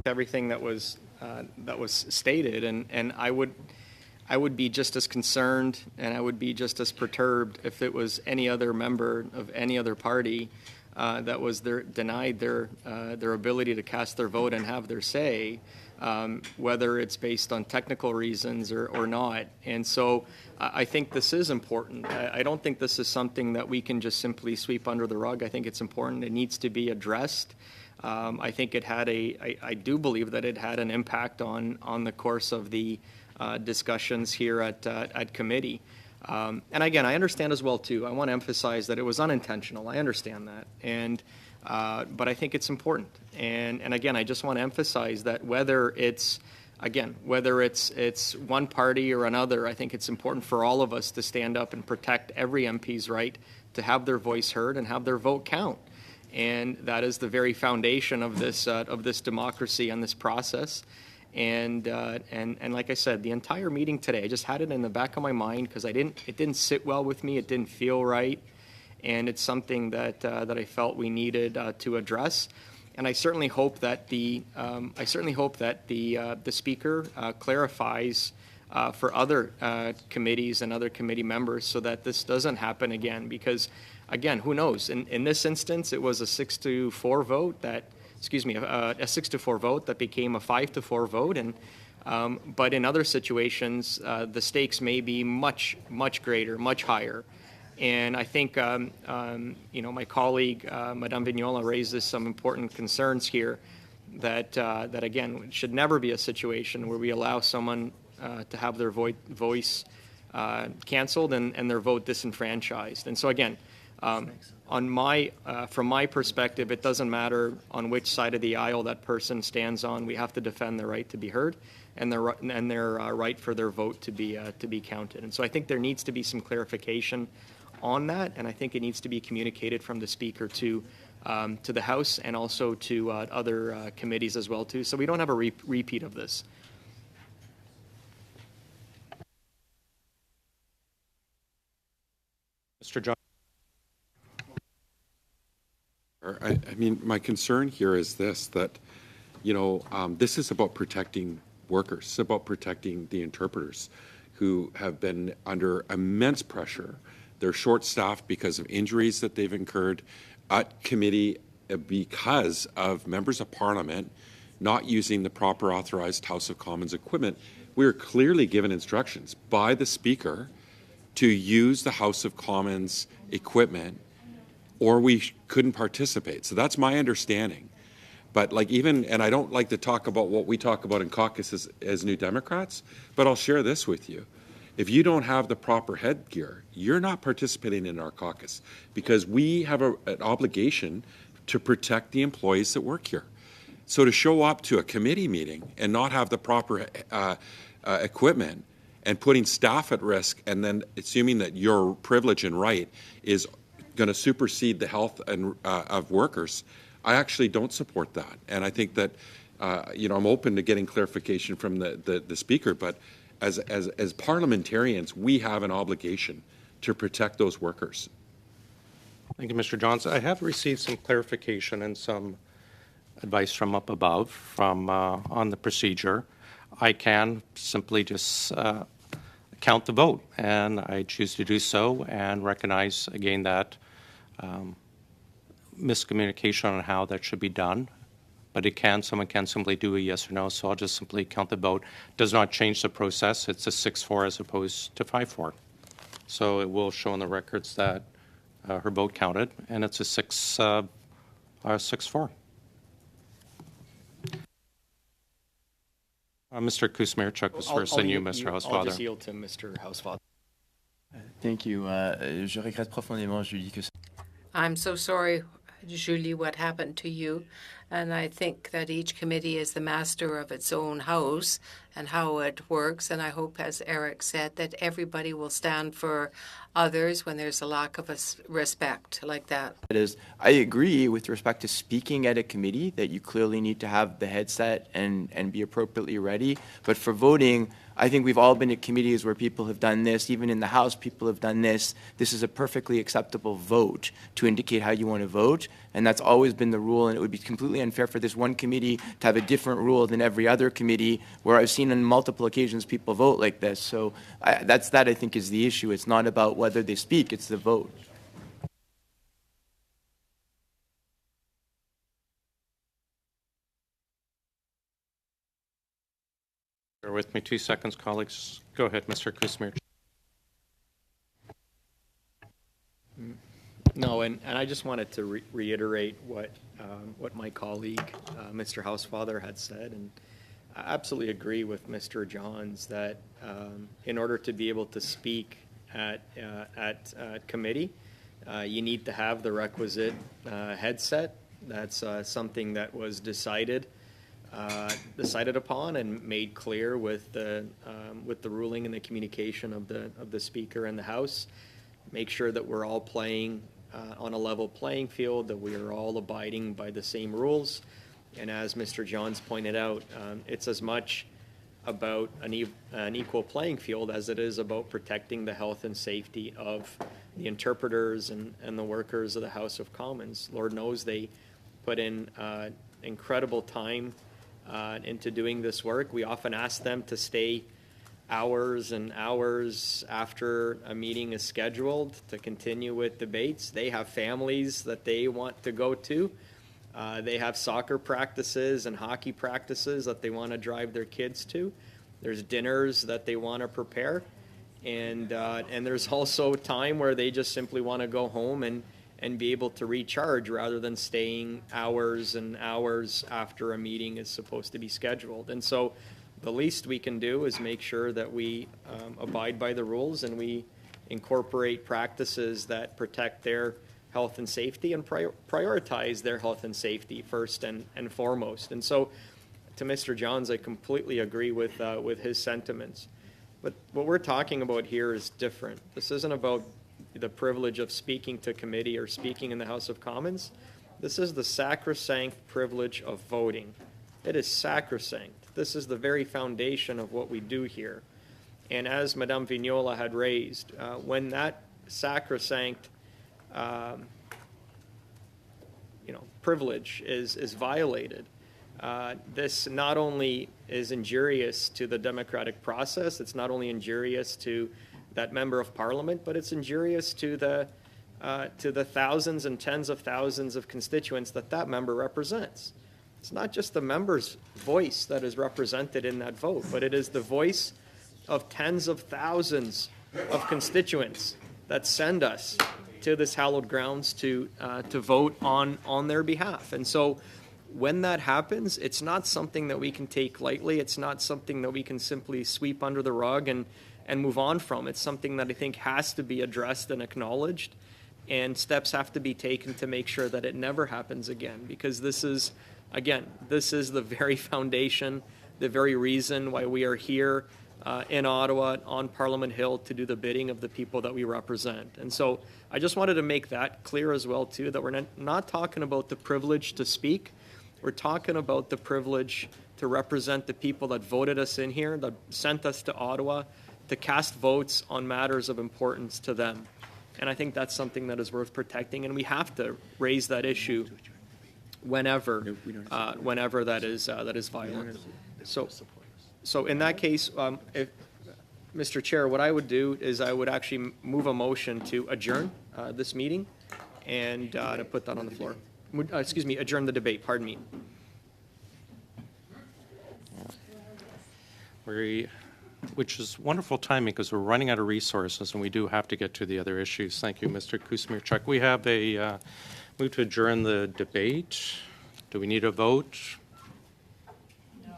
Everything that was stated, and I would be just as concerned and I would be just as perturbed if it was any other member of any other party that was denied their ability to cast their vote and have their say, whether it's based on technical reasons or not. And so I think this is important. I don't think this is something that we can just simply sweep under the rug. I think it's important. It needs to be addressed. I think it had I do believe that it had an impact on the course of the discussions here at committee. And again, I understand as well too. I want to emphasize that it was unintentional. I understand that, but I think it's important. And again, I just want to emphasize that whether it's one party or another, I think it's important for all of us to stand up and protect every MP's right to have their voice heard and have their vote count. And that is the very foundation of this democracy and this process. And like I said, the entire meeting today, I just had it in the back of my mind because it didn't sit well with me. It didn't feel right, and it's something that I felt we needed to address. And I certainly hope that the speaker clarifies for other committees and other committee members so that this doesn't happen again. Because again, who knows? In this instance, it was a 6-4 vote that. A 6-4 vote that became a 5-4 vote, and but in other situations, the stakes may be much greater, much higher. And I think my colleague Madame Vignola raises some important concerns here. That again should never be a situation where we allow someone to have their voice canceled and their vote disenfranchised. And so again. From my perspective, it doesn't matter on which side of the aisle that person stands on. We have to defend their right to be heard and their right for their vote to be counted. And so I think there needs to be some clarification on that, and I think it needs to be communicated from the Speaker to the House and also to other committees as well too, so we don't have a repeat of this. Mr. John. I mean, my concern here is this, that, this is about protecting workers. It's about protecting the interpreters who have been under immense pressure. They're short-staffed because of injuries that they've incurred at committee because of members of Parliament not using the proper authorized House of Commons equipment. We are clearly given instructions by the Speaker to use the House of Commons equipment or we couldn't participate. So that's my understanding. But and I don't like to talk about what we talk about in caucus as New Democrats, but I'll share this with you. If you don't have the proper headgear, you're not participating in our caucus because we have an obligation to protect the employees that work here. So to show up to a committee meeting and not have the proper equipment and putting staff at risk, and then assuming that your privilege and right is going to supersede the health and of workers, I actually don't support that. And I think that I'm open to getting clarification from the speaker, but as parliamentarians, we have an obligation to protect those workers. Thank you, Mr. Johnson. I have received some clarification and some advice from up above on the procedure. I can simply just count the vote, and I choose to do so and recognize again that miscommunication on how that should be done. But someone can simply do a yes or no, so I'll just simply count the vote. Does not change the process. It's a 6-4 as opposed to 5-4. So it will show in the records that her vote counted, and it's a 6-4. Mr. Kuzmierczuk was first, and you, Mr. I'll Housefather. just yield to Mr. Housefather. Thank you. Je regrette profondément, Julie, que... I'm so sorry, Julie, what happened to you. And I think that each committee is the master of its own house and how it works. And I hope, as Eric said, that everybody will stand for others when there's a lack of respect like that. I agree with respect to speaking at a committee that you clearly need to have the headset and be appropriately ready. But for voting, I think we've all been at committees where people have done this. Even in the House, people have done this. This is a perfectly acceptable vote to indicate how you want to vote. And that's always been the rule. And it would be completely unfair for this one committee to have a different rule than every other committee, where I've seen on multiple occasions people vote like this. So that I think is the issue. It's not about whether they speak, it's the vote. Bear with me 2 seconds, colleagues. Go ahead, Mr. Kuzmierczuk. No, and I just wanted to reiterate what my colleague, Mr. Housefather, had said, and I absolutely agree with Mr. Johns that in order to be able to speak at committee, you need to have the requisite headset. That's something that was decided upon and made clear with the ruling and the communication of the Speaker and the House. Make sure that we're all playing on a level playing field, that we are all abiding by the same rules. And as Mr. Johns pointed out, it's as much about an equal playing field as it is about protecting the health and safety of the interpreters and the workers of the House of Commons. Lord knows they put in incredible time into doing this work. We often ask them to stay hours and hours after a meeting is scheduled to continue with debates. They have families that they want to go to. They have soccer practices and hockey practices that they want to drive their kids to. There's dinners that they want to prepare. And there's also time where they just simply want to go home and be able to recharge rather than staying hours and hours after a meeting is supposed to be scheduled. And so the least we can do is make sure that we abide by the rules and we incorporate practices that protect their health and safety and prioritize their health and safety first and foremost. And so to Mr. Johns, I completely agree with his sentiments. But what we're talking about here is different. This isn't about the privilege of speaking to committee or speaking in the House of Commons. This is the sacrosanct privilege of voting. It is sacrosanct. This is the very foundation of what we do here. And as Madame Vignola had raised, when that sacrosanct privilege is violated, this not only is injurious to the democratic process, it's not only injurious to that member of parliament, but it's injurious to the thousands and tens of thousands of constituents that member represents. It's not just the member's voice that is represented in that vote, but it is the voice of tens of thousands of constituents that send us to this hallowed grounds to vote on their behalf. And so when that happens, it's not something that we can take lightly. It's not something that we can simply sweep under the rug and move on from. It's something that I think has to be addressed and acknowledged, and steps have to be taken to make sure that it never happens again, because this is the very foundation, the very reason why we are here in Ottawa on Parliament Hill to do the bidding of the people that we represent. And so I just wanted to make that clear as well, too, that we're not talking about the privilege to speak. We're talking about the privilege to represent the people that voted us in here, that sent us to Ottawa, to cast votes on matters of importance to them. And I think that's something that is worth protecting, and we have to raise that issue whenever that is violent. So in that case, if, Mr. Chair, what I would do is I would actually move a motion to adjourn this meeting and to put that on the floor. Excuse me, adjourn the debate, pardon me. Which is wonderful timing because we're running out of resources and we do have to get to the other issues. Thank you, Mr. Kusmirchuk. We have a move to adjourn the debate. Do we need a vote? No,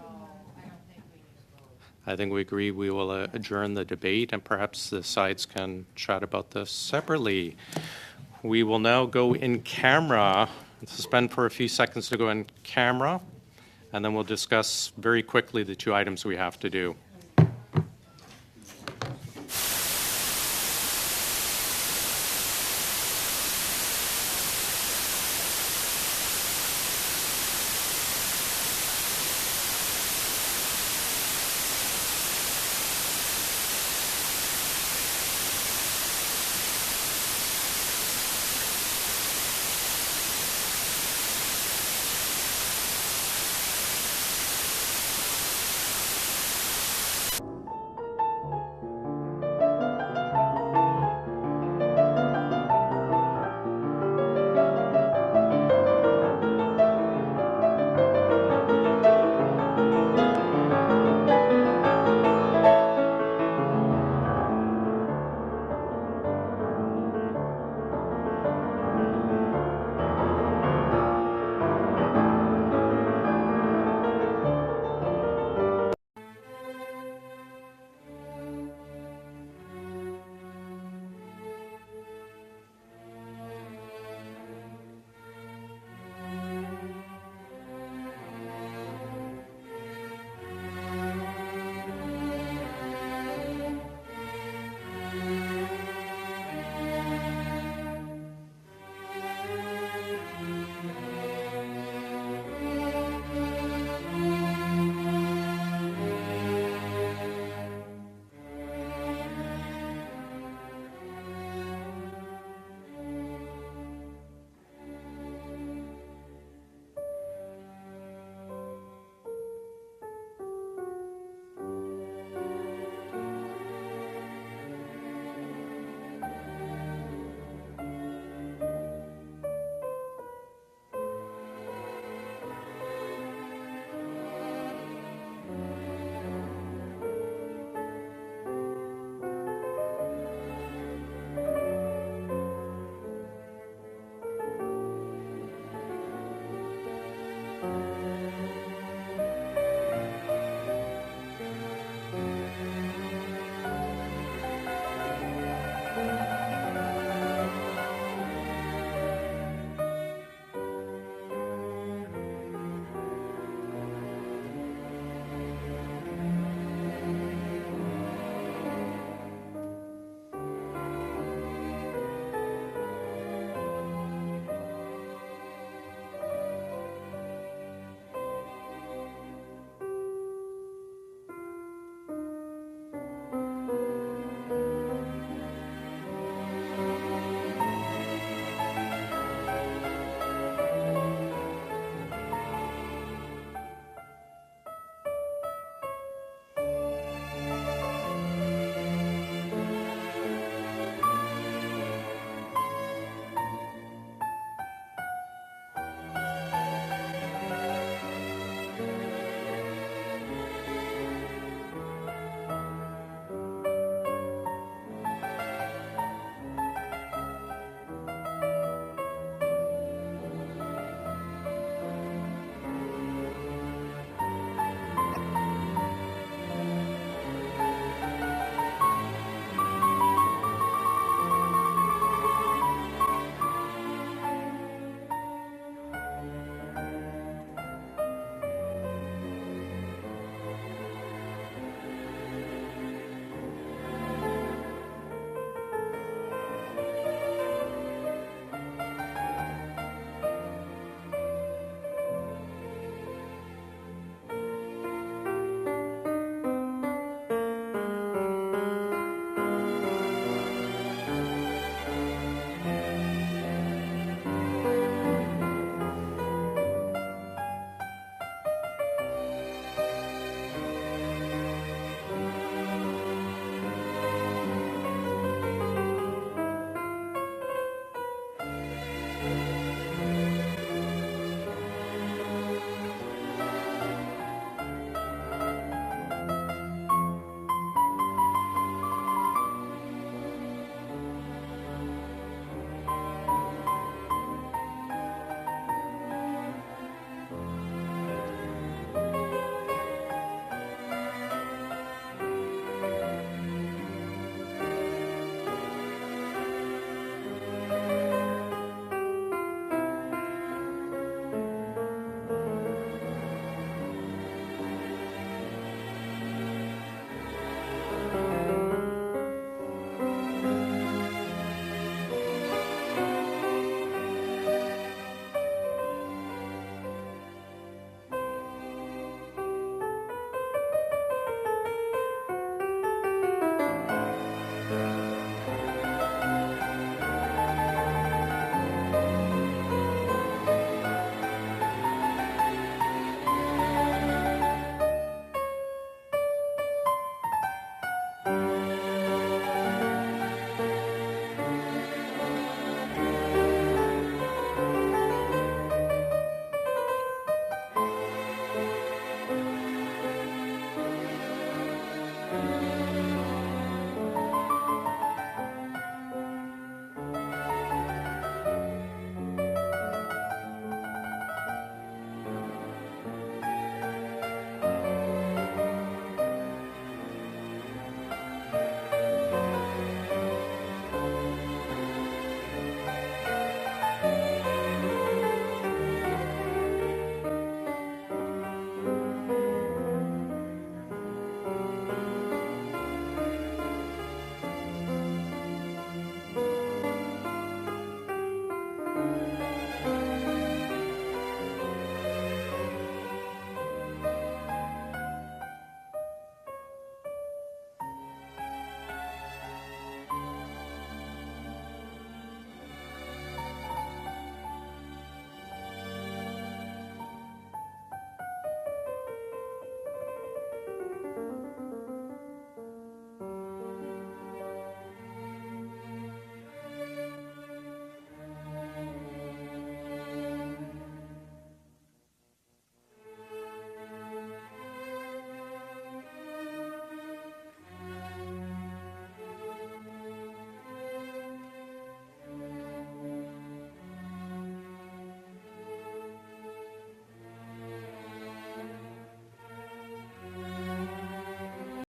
I don't think we need a vote. I think we agree we will adjourn the debate and perhaps the sides can chat about this separately. We will now go in camera, suspend for a few seconds to go in camera, and then we'll discuss very quickly the two items we have to do.